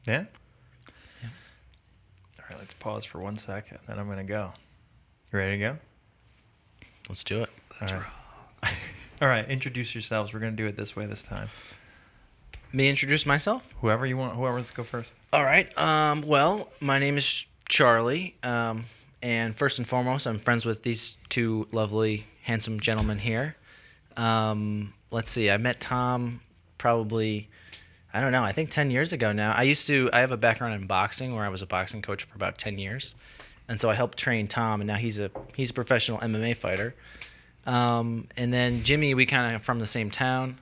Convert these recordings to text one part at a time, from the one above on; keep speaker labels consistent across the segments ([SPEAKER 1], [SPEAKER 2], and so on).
[SPEAKER 1] Yeah? Yeah. All right, let's pause for 1 second, then I'm going to go. You ready to go?
[SPEAKER 2] Let's do it.
[SPEAKER 1] All right. All right, introduce yourselves. We're going to do it this way this time.
[SPEAKER 2] Me introduce myself?
[SPEAKER 1] Whoever you want. Whoever wants to go first.
[SPEAKER 2] All right. Well, my name is Charlie. And first and foremost, I'm friends with these two lovely, handsome gentlemen here. Let's see. I met Tom probably, I don't know, I think 10 years ago now. I have a background in boxing where I was a boxing coach for about 10 years. And so I helped train Tom, and now he's a professional MMA fighter. And then Jimmy, we kind of from the same town.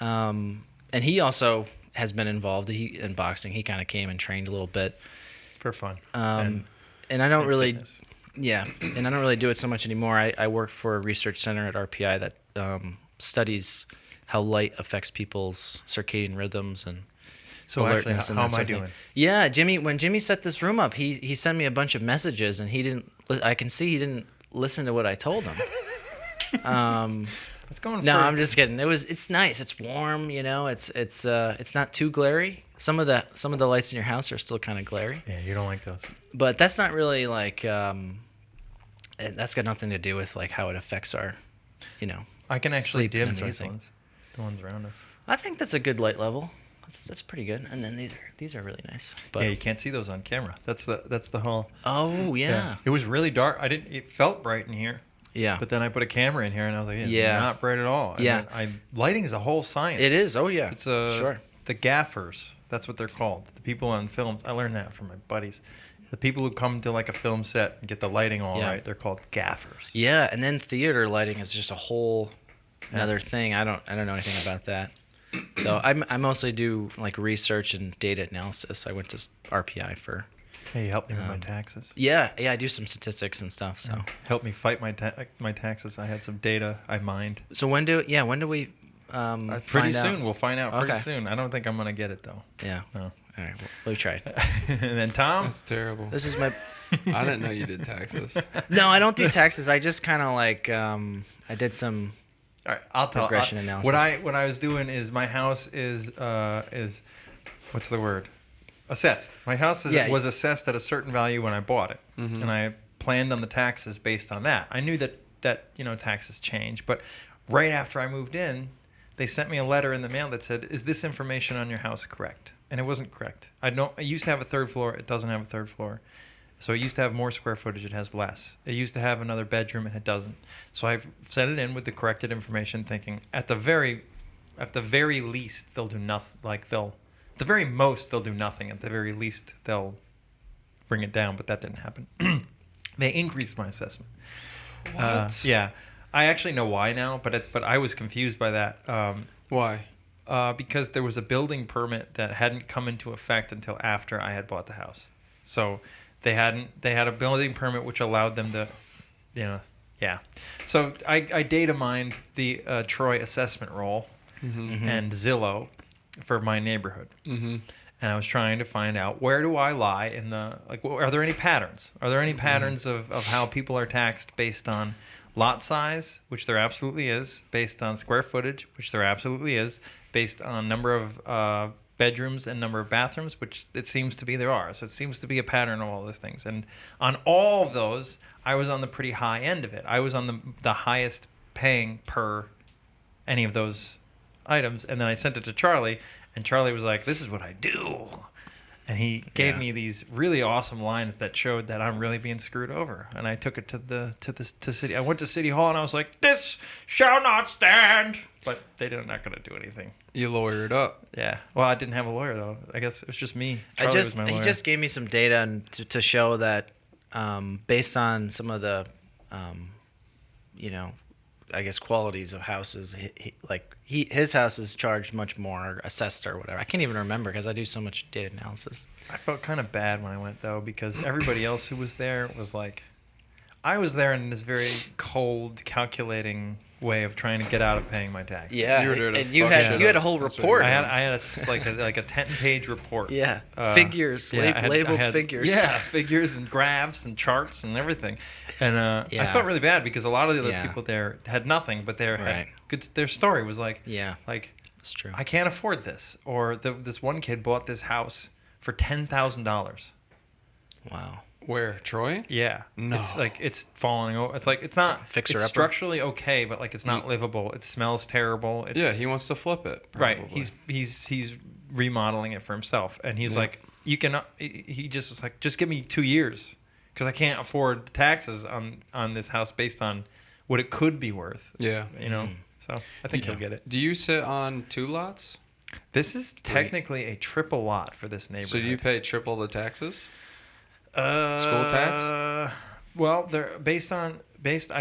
[SPEAKER 2] And he also has been involved in boxing. He kind of came and trained a little bit.
[SPEAKER 1] For fun.
[SPEAKER 2] And I don't really,
[SPEAKER 1] fitness.
[SPEAKER 2] yeah, and I don't really do it so much anymore. I work for a research center at RPI that studies how light affects people's circadian rhythms and
[SPEAKER 1] So actually,
[SPEAKER 2] alertness and
[SPEAKER 1] how
[SPEAKER 2] that
[SPEAKER 1] am
[SPEAKER 2] sort
[SPEAKER 1] I
[SPEAKER 2] of thing.
[SPEAKER 1] doing?
[SPEAKER 2] Yeah, when Jimmy set this room up, he sent me a bunch of messages, and I can see he didn't listen to what I told him.
[SPEAKER 1] It's going.
[SPEAKER 2] No, I'm just kidding. It's nice. It's warm. It's not too glary. Some of the lights in your house are still kind of glary.
[SPEAKER 1] Yeah, you don't like those.
[SPEAKER 2] But that's not really like that's got nothing to do with like how it affects our,
[SPEAKER 1] I can actually
[SPEAKER 2] sleep
[SPEAKER 1] dim
[SPEAKER 2] and that sort of
[SPEAKER 1] these
[SPEAKER 2] thing.
[SPEAKER 1] ones, the ones around us.
[SPEAKER 2] I think that's a good light level. That's pretty good. And then these are really nice. But
[SPEAKER 1] Yeah, you can't see those on camera. That's the whole.
[SPEAKER 2] oh yeah.
[SPEAKER 1] It was really dark. It felt bright in here.
[SPEAKER 2] Yeah.
[SPEAKER 1] But then I put a camera in here, and I was like,
[SPEAKER 2] Yeah.
[SPEAKER 1] not bright at all. And
[SPEAKER 2] Yeah.
[SPEAKER 1] then lighting is a whole science.
[SPEAKER 2] It is. Oh yeah.
[SPEAKER 1] It's
[SPEAKER 2] sure.
[SPEAKER 1] the gaffers. That's what they're called. The people on films. I learned that from my buddies. The people who come to like a film set and get the lighting all
[SPEAKER 2] Yeah.
[SPEAKER 1] right, they're called gaffers.
[SPEAKER 2] Yeah, and then theater lighting is just a whole another thing. I don't know anything about that. So I mostly do like research and data analysis. I went to RPI for.
[SPEAKER 1] Hey, help me with my taxes.
[SPEAKER 2] Yeah, I do some statistics and stuff. So
[SPEAKER 1] Help me fight my taxes. I had some data I mined.
[SPEAKER 2] so when do we
[SPEAKER 1] Pretty
[SPEAKER 2] find
[SPEAKER 1] soon.
[SPEAKER 2] out?
[SPEAKER 1] We'll find out pretty
[SPEAKER 2] Okay.
[SPEAKER 1] soon. I don't think I'm gonna get it though.
[SPEAKER 2] Yeah.
[SPEAKER 1] No.
[SPEAKER 2] All right. Well, we tried.
[SPEAKER 1] And then Tom.
[SPEAKER 3] That's terrible.
[SPEAKER 2] This is my.
[SPEAKER 3] I didn't know you did taxes.
[SPEAKER 2] No, I don't do taxes. I just kind of like I did some.
[SPEAKER 1] All right, I'll tell.
[SPEAKER 2] Regression analysis.
[SPEAKER 1] What I was doing is my house is what's the word? Assessed. My house was assessed at a certain value when I bought it, and I planned on the taxes based on that. I knew that taxes change, but right after I moved in, they sent me a letter in the mail that said, "Is this information on your house correct?" And it wasn't correct. I used to have a third floor. It doesn't have a third floor. So it used to have more square footage. It has less. It used to have another bedroom, and it doesn't. So I've set it in with the corrected information, thinking at the very least they'll do nothing. The very most they'll do nothing. At the very least they'll bring it down. But that didn't happen. They increased my assessment.
[SPEAKER 3] What?
[SPEAKER 1] Yeah, I actually know why now. But I was confused by that.
[SPEAKER 3] Why?
[SPEAKER 1] Because there was a building permit that hadn't come into effect until after I had bought the house. So they had a building permit which allowed them to, yeah. So I data mined the Troy assessment roll and Zillow for my neighborhood. Mm-hmm. And I was trying to find out where do I lie in are there any patterns? Are there any patterns of how people are taxed based on lot size, which there absolutely is, based on square footage, which there absolutely is, based on number of bedrooms and number of bathrooms, which it seems to be there are. So it seems to be a pattern of all those things. And on all of those, I was on the pretty high end of it. I was on the highest paying per any of those items. And then I sent it to Charlie, and Charlie was like, "This is what I do." And he gave me these really awesome lines that showed that I'm really being screwed over. And I took it to city. I went to City Hall and I was like, "This shall not stand." But they're not going to do anything.
[SPEAKER 3] You lawyered up.
[SPEAKER 1] Yeah. Well, I didn't have a lawyer though. I guess it was just me.
[SPEAKER 2] He just gave me some data to show that based on some of the I guess qualities of houses, his house is charged much more, or assessed or whatever. I can't even remember because I do so much data analysis.
[SPEAKER 1] I felt kind of bad when I went though, because everybody else who was there was like, I was there in this very cold, calculating way of trying to get out of paying my taxes.
[SPEAKER 2] Yeah,
[SPEAKER 3] You were there to
[SPEAKER 2] and you
[SPEAKER 3] fuck
[SPEAKER 2] had
[SPEAKER 3] shit
[SPEAKER 2] you had a
[SPEAKER 3] up.
[SPEAKER 2] whole
[SPEAKER 3] That's what
[SPEAKER 2] report.
[SPEAKER 3] you
[SPEAKER 1] I had a 10-page report.
[SPEAKER 2] Yeah, figures, labeled figures.
[SPEAKER 1] Yeah, figures and graphs and charts and everything. And I felt really bad because a lot of the other people there had nothing, but had good. Their story was like,
[SPEAKER 2] it's true.
[SPEAKER 1] I can't afford this. Or this one kid bought this house for $10,000.
[SPEAKER 2] Wow.
[SPEAKER 3] Where? Troy?
[SPEAKER 1] Yeah.
[SPEAKER 3] No.
[SPEAKER 1] It's like it's falling over. It's like it's not
[SPEAKER 2] Fixer
[SPEAKER 1] it's
[SPEAKER 2] upper?
[SPEAKER 1] structurally okay, but like it's not livable. It smells terrible. It's,
[SPEAKER 3] Yeah, he wants to flip it.
[SPEAKER 1] right.
[SPEAKER 3] Probably.
[SPEAKER 1] He's remodeling it for himself, and he's
[SPEAKER 3] Yeah.
[SPEAKER 1] like, you can. He just was like, just give me 2 years, because I can't afford the taxes on this house based on what it could be worth.
[SPEAKER 3] Yeah.
[SPEAKER 1] You know. So I think he'll get it.
[SPEAKER 3] Do you sit on 2 lots?
[SPEAKER 1] This is technically a triple lot for this neighborhood.
[SPEAKER 3] So do you pay triple the taxes?
[SPEAKER 1] School
[SPEAKER 3] School tax?
[SPEAKER 1] Well, they're based. I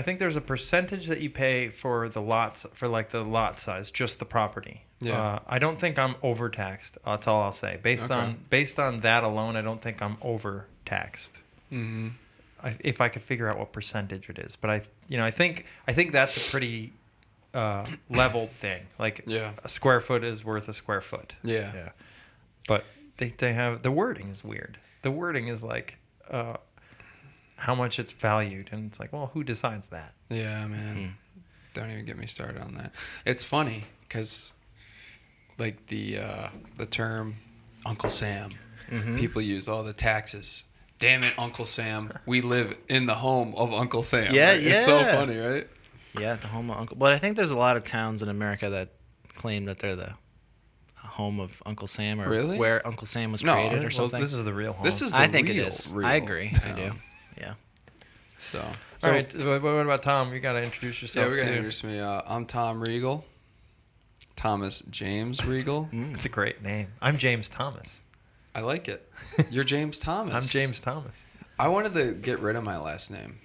[SPEAKER 1] think there's a percentage that you pay for the lots, for like the lot size, just the property.
[SPEAKER 3] Yeah.
[SPEAKER 1] I don't think I'm overtaxed. That's all I'll say. Based on that alone, I don't think I'm overtaxed.
[SPEAKER 3] Mm-hmm.
[SPEAKER 1] If I could figure out what percentage it is, but I think that's a pretty leveled thing. Like
[SPEAKER 3] Yeah.
[SPEAKER 1] a square foot is worth a square foot.
[SPEAKER 3] Yeah.
[SPEAKER 1] Yeah. But they have, the wording is weird. The wording is like how much it's valued, and it's like, well, who decides that?
[SPEAKER 3] Yeah, man. Don't even get me started on that. It's funny because, like the term Uncle Sam, people use all the taxes. Damn it, Uncle Sam! We live in the home of Uncle Sam.
[SPEAKER 2] Yeah,
[SPEAKER 3] right? It's so
[SPEAKER 2] yeah.
[SPEAKER 3] funny, right?
[SPEAKER 2] Yeah, the home of Uncle. But I think there's a lot of towns in America that claim that they're the home of Uncle Sam, or
[SPEAKER 3] Really?
[SPEAKER 2] where Uncle Sam was
[SPEAKER 3] No,
[SPEAKER 2] created or
[SPEAKER 1] Well,
[SPEAKER 2] something.
[SPEAKER 1] this is the real home.
[SPEAKER 3] This is the
[SPEAKER 2] I think it
[SPEAKER 3] real,
[SPEAKER 2] is.
[SPEAKER 3] real
[SPEAKER 2] I agree. I
[SPEAKER 3] town.
[SPEAKER 2] do. Yeah.
[SPEAKER 3] So,
[SPEAKER 1] All right. What about Tom? You got to introduce yourself.
[SPEAKER 3] yeah, we're gonna
[SPEAKER 1] too.
[SPEAKER 3] introduce me. I'm Tom Regal. Thomas James Regal.
[SPEAKER 1] It's a great name. I'm James Thomas.
[SPEAKER 3] I like it. You're James Thomas.
[SPEAKER 1] I'm James Thomas.
[SPEAKER 3] I wanted to get rid of my last name.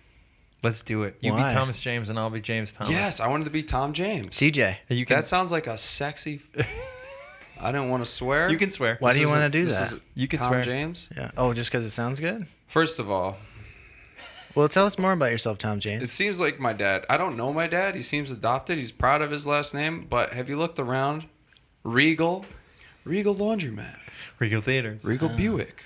[SPEAKER 1] Let's do it. You
[SPEAKER 2] Why?
[SPEAKER 1] be Thomas James, and I'll be James Thomas.
[SPEAKER 3] Yes, I wanted to be Tom James.
[SPEAKER 2] TJ.
[SPEAKER 1] You can.
[SPEAKER 3] That sounds like a sexy. I don't want to swear.
[SPEAKER 1] You can swear.
[SPEAKER 2] Why do you
[SPEAKER 3] This
[SPEAKER 2] want to
[SPEAKER 3] isn't-
[SPEAKER 2] do
[SPEAKER 3] this
[SPEAKER 2] that?
[SPEAKER 3] is
[SPEAKER 1] You can
[SPEAKER 3] Tom
[SPEAKER 1] swear.
[SPEAKER 3] James.
[SPEAKER 2] Yeah. Oh, just because it sounds good?
[SPEAKER 3] First of all,
[SPEAKER 2] Well, tell us more about yourself, Tom James.
[SPEAKER 3] it seems like my dad. I don't know my dad. He seems adopted. He's proud of his last name. But have you looked around? Regal Laundromat,
[SPEAKER 1] Regal Theaters.
[SPEAKER 3] Regal Buick,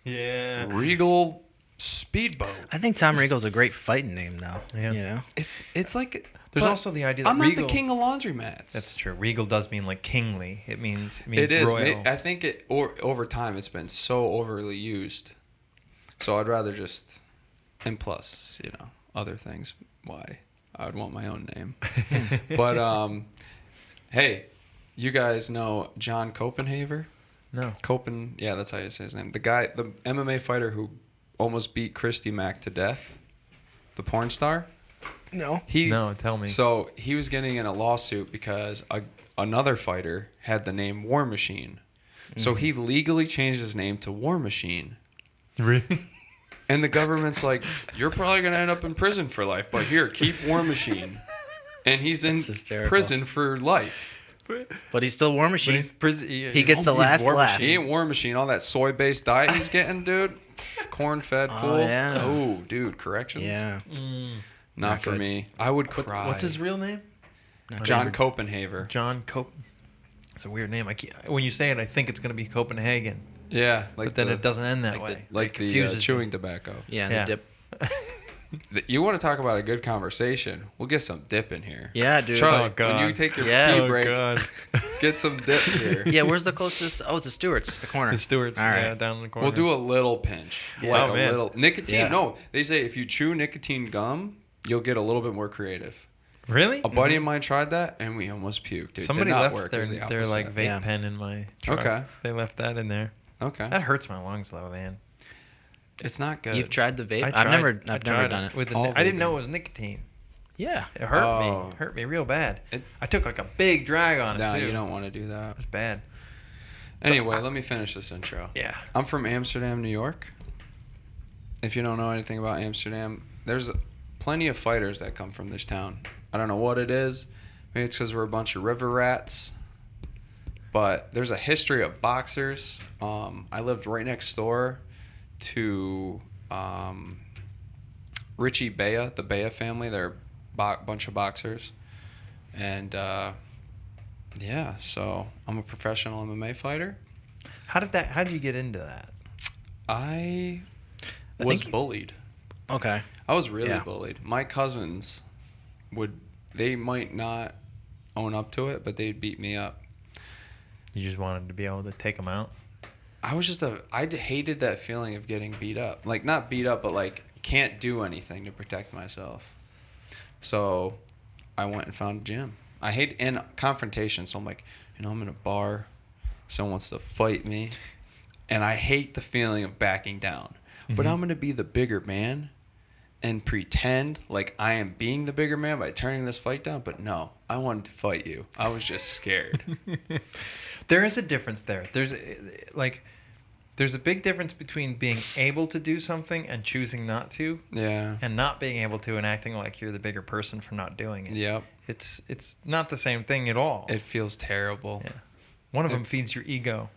[SPEAKER 1] Yeah.
[SPEAKER 3] Regal Speedboat.
[SPEAKER 2] I think Tom Regal's a great fighting name, though.
[SPEAKER 1] Yeah.
[SPEAKER 2] You know?
[SPEAKER 3] It's like
[SPEAKER 1] There's
[SPEAKER 3] but
[SPEAKER 1] also the idea that
[SPEAKER 3] I'm not
[SPEAKER 1] Regal.
[SPEAKER 3] the king of laundromats.
[SPEAKER 1] That's true. Regal does mean like kingly. It means
[SPEAKER 3] It is.
[SPEAKER 1] royal.
[SPEAKER 3] I think over time it's been so overly used. So I'd rather just, and plus, other things why I would want my own name. But hey, you guys know John Copenhaver?
[SPEAKER 1] No.
[SPEAKER 3] Yeah, that's how you say his name. The guy, the MMA fighter who almost beat Christy Mack to death, the porn star.
[SPEAKER 2] No.
[SPEAKER 1] No, tell me.
[SPEAKER 3] So he was getting in a lawsuit because another fighter had the name War Machine. So he legally changed his name to War Machine.
[SPEAKER 1] Really?
[SPEAKER 3] And the government's like, you're probably going to end up in prison for life, but here, keep War Machine. And he's in
[SPEAKER 2] That's hysterical.
[SPEAKER 3] prison for life.
[SPEAKER 2] But he's still War
[SPEAKER 1] But
[SPEAKER 2] Machine.
[SPEAKER 1] he
[SPEAKER 2] gets the last laugh.
[SPEAKER 3] He ain't War Machine. All that soy-based diet he's getting, dude. Corn-fed
[SPEAKER 2] Oh,
[SPEAKER 3] fool.
[SPEAKER 2] yeah.
[SPEAKER 3] Oh, dude, corrections?
[SPEAKER 2] Yeah.
[SPEAKER 3] Not
[SPEAKER 2] Not
[SPEAKER 3] for
[SPEAKER 2] good.
[SPEAKER 3] me. I would cry.
[SPEAKER 1] What's his real name?
[SPEAKER 3] John Copenhaver.
[SPEAKER 1] John Cope. It's a weird name. When you say it, I think it's going to be Copenhagen,
[SPEAKER 3] Yeah.
[SPEAKER 1] but then it doesn't end that way.
[SPEAKER 3] Like
[SPEAKER 1] It
[SPEAKER 3] the
[SPEAKER 1] confuses me.
[SPEAKER 3] chewing tobacco.
[SPEAKER 2] Yeah,
[SPEAKER 1] Yeah.
[SPEAKER 2] the dip.
[SPEAKER 3] You want to talk about a good conversation? We'll get some dip in here.
[SPEAKER 2] Yeah, dude.
[SPEAKER 3] Charlie,
[SPEAKER 1] Oh, God.
[SPEAKER 3] when you take your
[SPEAKER 2] Yeah.
[SPEAKER 3] pee
[SPEAKER 2] Oh,
[SPEAKER 3] break,
[SPEAKER 1] God.
[SPEAKER 3] get some dip here.
[SPEAKER 2] Yeah, where's the closest? Oh, the Stewart's, the corner.
[SPEAKER 1] The Stewart's.
[SPEAKER 2] All right.
[SPEAKER 1] Yeah, down in the corner.
[SPEAKER 3] We'll do a little pinch.
[SPEAKER 2] Yeah.
[SPEAKER 3] Like
[SPEAKER 1] Oh,
[SPEAKER 3] a
[SPEAKER 1] man.
[SPEAKER 3] little nicotine.
[SPEAKER 2] Yeah.
[SPEAKER 3] No, they say if you chew nicotine gum, you'll get a little bit more creative.
[SPEAKER 1] Really?
[SPEAKER 3] A buddy of mine tried that, and we almost puked. It
[SPEAKER 1] Somebody
[SPEAKER 3] did not
[SPEAKER 1] left
[SPEAKER 3] work. It
[SPEAKER 1] their
[SPEAKER 3] was the
[SPEAKER 1] like
[SPEAKER 3] opposite.
[SPEAKER 1] vape
[SPEAKER 2] Yeah.
[SPEAKER 1] pen in my truck.
[SPEAKER 3] Okay.
[SPEAKER 1] They left that in there.
[SPEAKER 3] Okay.
[SPEAKER 1] That hurts my lungs though, man.
[SPEAKER 3] It's not good.
[SPEAKER 2] You've tried the vape?
[SPEAKER 1] I
[SPEAKER 2] I've
[SPEAKER 1] tried-
[SPEAKER 2] never
[SPEAKER 1] I
[SPEAKER 2] done
[SPEAKER 1] tried
[SPEAKER 2] it.
[SPEAKER 1] with
[SPEAKER 3] All
[SPEAKER 1] I didn't
[SPEAKER 3] vaping.
[SPEAKER 1] know it was nicotine.
[SPEAKER 2] Yeah.
[SPEAKER 1] It hurt
[SPEAKER 3] Oh.
[SPEAKER 1] me. Hurt me real bad.
[SPEAKER 3] It-
[SPEAKER 1] I took like a big drag on it
[SPEAKER 3] No,
[SPEAKER 1] too.
[SPEAKER 3] you don't want to do that.
[SPEAKER 1] It was bad.
[SPEAKER 3] Anyway, let me finish this intro.
[SPEAKER 1] Yeah.
[SPEAKER 3] I'm from Amsterdam, New York. If you don't know anything about Amsterdam, there's plenty of fighters that come from this town. I don't know what it is. Maybe it's because we're a bunch of river rats. But there's a history of boxers. I lived right next door to Richie Bea, the Bea family. They're a bunch of boxers. And yeah, so I'm a professional MMA fighter.
[SPEAKER 1] How did you get into that?
[SPEAKER 3] I
[SPEAKER 2] I
[SPEAKER 3] was
[SPEAKER 2] think-
[SPEAKER 3] bullied.
[SPEAKER 2] Okay.
[SPEAKER 3] I was really
[SPEAKER 2] Yeah.
[SPEAKER 3] bullied. My cousins they might not own up to it, but they'd beat me up.
[SPEAKER 1] You just wanted to be able to take them out.
[SPEAKER 3] I hated that feeling of getting beat up. Like, not beat up, but like can't do anything to protect myself. So I went and found a gym. I hate in confrontation. So I'm like, I'm in a bar. Someone wants to fight me. And I hate the feeling of backing down. Mm-hmm. But I'm going to be the bigger man and pretend like I am being the bigger man by turning this fight down. But no, I wanted to fight you. I was just scared.
[SPEAKER 1] There is a difference there. There's a big difference between being able to do something and choosing not to.
[SPEAKER 3] Yeah.
[SPEAKER 1] And not being able to and acting like you're the bigger person for not doing it.
[SPEAKER 3] Yep.
[SPEAKER 1] It's not the same thing at all.
[SPEAKER 3] It feels terrible.
[SPEAKER 1] Yeah. One of them feeds your ego.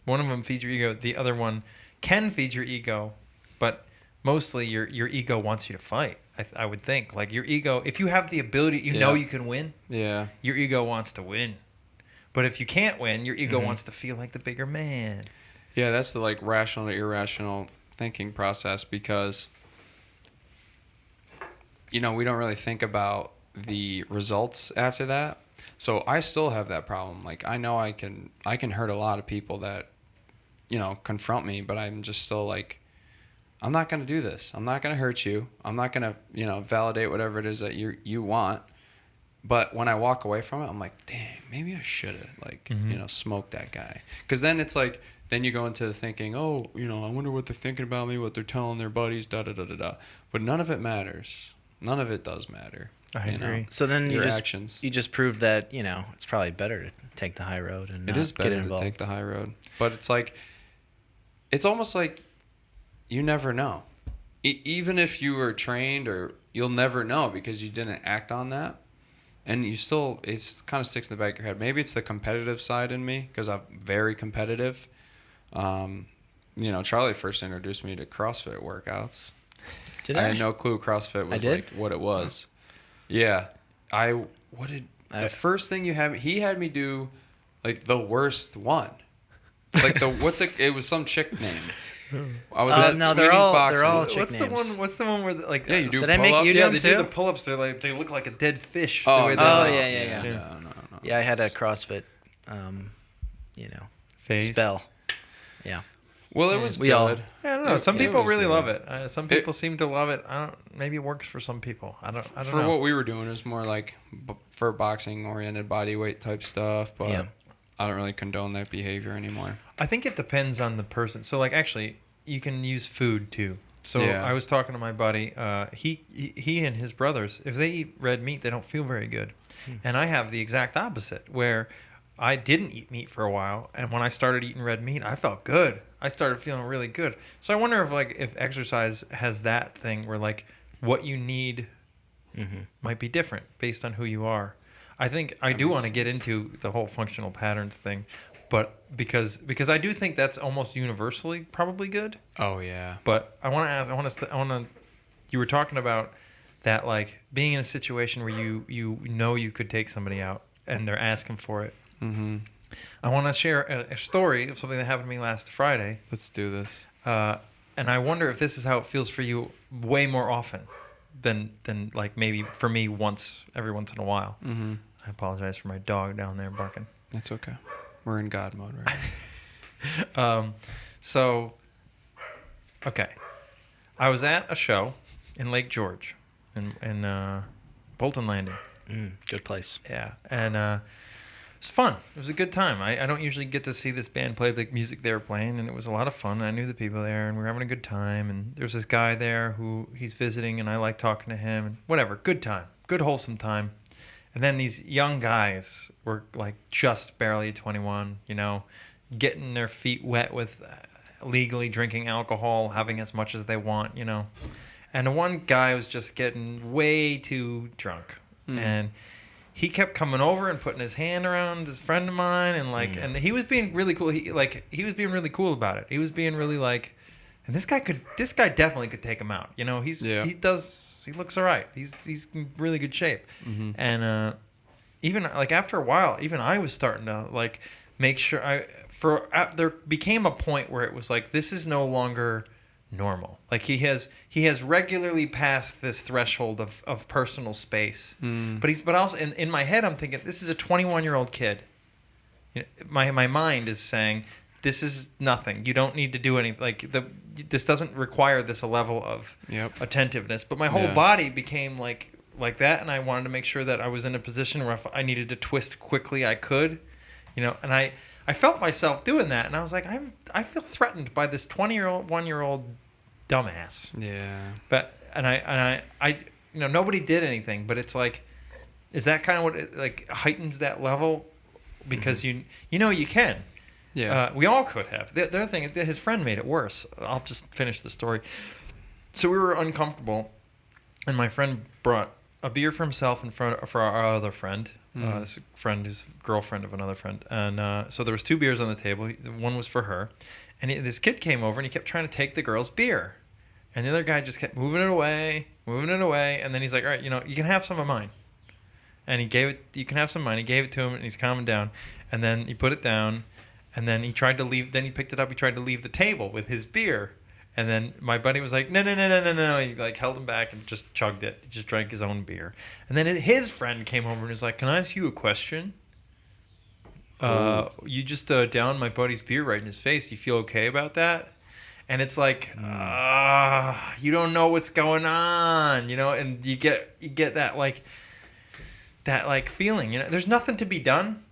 [SPEAKER 1] The other one can feed your ego, but mostly your ego wants you to fight. I would think, like, your ego, if you have the ability, you know you can win.
[SPEAKER 3] Yeah.
[SPEAKER 1] Your ego wants to win. But if you can't win, your ego wants to feel like the bigger man.
[SPEAKER 3] Yeah, that's the like rational to irrational thinking process, because we don't really think about the results after that. So I still have that problem. Like, I know I can hurt a lot of people that confront me, but I'm just still like, I'm not going to do this. I'm not going to hurt you. I'm not going to, validate whatever it is that you want. But when I walk away from it, I'm like, dang, maybe I should have smoked that guy. Because then it's like, then you go into the thinking, oh, I wonder what they're thinking about me, what they're telling their buddies, da-da-da-da-da. But none of it matters. None of it does matter.
[SPEAKER 1] I agree.
[SPEAKER 2] So then
[SPEAKER 3] your actions.
[SPEAKER 2] You just proved that, it's probably better to take the high road and not
[SPEAKER 3] it is better
[SPEAKER 2] get involved.
[SPEAKER 3] To take the high road. But it's like, it's almost like you never know. Even if you were trained, or you'll never know because you didn't act on that. And it's kind of sticks in the back of your head. Maybe it's the competitive side in me, because I'm very competitive. Charlie first introduced me to CrossFit workouts.
[SPEAKER 2] Did I?
[SPEAKER 3] I had no clue CrossFit was like what it was. Yeah. The first thing he had me do like the worst one. Like it was some chick name. I was at
[SPEAKER 2] no,
[SPEAKER 3] Sweeney's
[SPEAKER 2] they're all
[SPEAKER 3] Boxing.
[SPEAKER 2] chick names.
[SPEAKER 1] What's the one where
[SPEAKER 3] you do
[SPEAKER 2] Did I make you do
[SPEAKER 1] yeah,
[SPEAKER 2] them
[SPEAKER 1] they
[SPEAKER 2] too?
[SPEAKER 1] do the pull-ups. They look like a dead fish.
[SPEAKER 3] Oh,
[SPEAKER 1] the way
[SPEAKER 2] yeah.
[SPEAKER 3] No.
[SPEAKER 2] Yeah, I had a CrossFit,
[SPEAKER 1] Phase.
[SPEAKER 2] spell. Yeah.
[SPEAKER 3] Well, it was
[SPEAKER 2] We
[SPEAKER 3] good.
[SPEAKER 2] all-
[SPEAKER 1] I don't know. Some people
[SPEAKER 3] was
[SPEAKER 1] really
[SPEAKER 3] good.
[SPEAKER 1] love it. Some people seem to love it. Maybe it works for some people. I don't
[SPEAKER 3] For
[SPEAKER 1] know.
[SPEAKER 3] what we were doing, it was more like for boxing-oriented body weight type stuff, but
[SPEAKER 2] Yeah.
[SPEAKER 3] I don't really condone that behavior anymore.
[SPEAKER 1] I think it depends on the person. So, like, actually, you can use food too. So
[SPEAKER 3] Yeah.
[SPEAKER 1] I was talking to my buddy. He and his brothers, if they eat red meat, they don't feel very good. And I have the exact opposite, where I didn't eat meat for a while, and when I started eating red meat, I felt good. I started feeling really good. So I wonder if exercise has that thing where like what you need might be different based on who you are. I think I do want to get into the whole functional patterns thing, but because I do think that's almost universally probably good.
[SPEAKER 3] Oh yeah.
[SPEAKER 1] But I want to ask. You were talking about that, like being in a situation where you could take somebody out and they're asking for it.
[SPEAKER 3] Mm-hmm.
[SPEAKER 1] I want to share a story of something that happened to me last Friday.
[SPEAKER 3] Let's do this.
[SPEAKER 1] And I wonder if this is how it feels for you way more often than like maybe for me every once in a while.
[SPEAKER 3] Mm-hmm.
[SPEAKER 1] I apologize for my dog down there barking.
[SPEAKER 3] That's okay. We're in God mode right now.
[SPEAKER 1] So, okay. I was at a show in Lake George in Bolton Landing.
[SPEAKER 2] Good place.
[SPEAKER 1] Yeah. And it was fun. It was a good time. I don't usually get to see this band play the music they were playing, and it was a lot of fun. I knew the people there, and we were having a good time. And there was this guy there who he's visiting, and I like talking to him. And whatever. Good time. Good, wholesome time. And then these young guys were like just barely 21, getting their feet wet with legally drinking alcohol, having as much as they want, And the one guy was just getting way too drunk. And he kept coming over and putting his hand around this friend of mine, and and he was being really cool. He was being really cool about it. He was being really like, and this guy definitely could take him out. He looks all right. He's in really good shape.
[SPEAKER 3] Mm-hmm.
[SPEAKER 1] And even like after a while, even I was starting to like make sure there became a point where it was like, this is no longer normal. Like he has regularly passed this threshold of personal space. But also in my head I'm thinking, this is a 21-year-old kid. My mind is saying this is nothing. You don't need to do anything. Like this doesn't require this level of attentiveness. But my whole body became like that, and I wanted to make sure that I was in a position where if I needed to twist quickly, I could, and I felt myself doing that, and I was like, I feel threatened by this 1-year-old dumbass.
[SPEAKER 3] Yeah.
[SPEAKER 1] But I nobody did anything, but it's like, is that kind of what it, like heightens that level? Because you can.
[SPEAKER 3] Yeah.
[SPEAKER 1] We all could have. The other thing, his friend made it worse. I'll just finish the story. So we were uncomfortable, and my friend brought a beer for himself and for our other friend. This friend who's girlfriend of another friend. And so there was 2 beers on the table. One was for her. And this kid came over, and he kept trying to take the girl's beer. And the other guy just kept moving it away. And then he's like, all right, you can have some of mine. And you can have some of mine. He gave it to him, and he's calming down. And then he put it down. And then he tried to leave. Then he picked it up. He tried to leave the table with his beer. And then my buddy was like, no. He like held him back and just chugged it. He just drank his own beer. And then his friend came over and was like, can I ask you a question? You just downed my buddy's beer right in his face. You feel okay about that? And it's like, you don't know what's going on, and you get that like feeling, there's nothing to be done.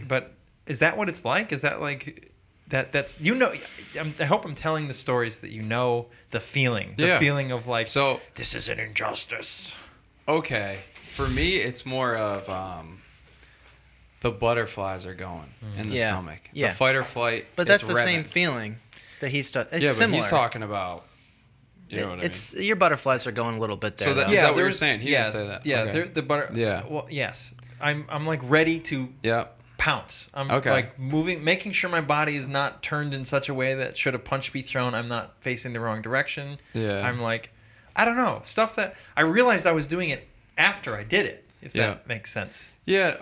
[SPEAKER 1] But is that what it's like? Is that like that's I hope I'm telling the stories that the feeling. The feeling of like,
[SPEAKER 3] so
[SPEAKER 1] this is an injustice.
[SPEAKER 3] Okay. For me, it's more of the butterflies are going in the stomach.
[SPEAKER 2] Yeah.
[SPEAKER 3] The fight or flight.
[SPEAKER 2] But that's
[SPEAKER 3] it's
[SPEAKER 2] the
[SPEAKER 3] revving.
[SPEAKER 2] same feeling that he's talking. It's
[SPEAKER 3] yeah,
[SPEAKER 2] similar.
[SPEAKER 3] but he's talking about. You know what I mean?
[SPEAKER 2] Your butterflies are going a little bit there.
[SPEAKER 3] So is that what you're saying? He didn't say that.
[SPEAKER 1] Yeah,
[SPEAKER 3] okay.
[SPEAKER 1] the butter.
[SPEAKER 3] Yeah.
[SPEAKER 1] Well, yes. I'm like ready to pounce. I'm like moving, making sure my body is not turned in such a way that should a punch be thrown, I'm not facing the wrong direction.
[SPEAKER 3] Yeah.
[SPEAKER 1] I'm like, I don't know, stuff that I realized I was doing it after I did it. If that makes sense.
[SPEAKER 3] Yeah,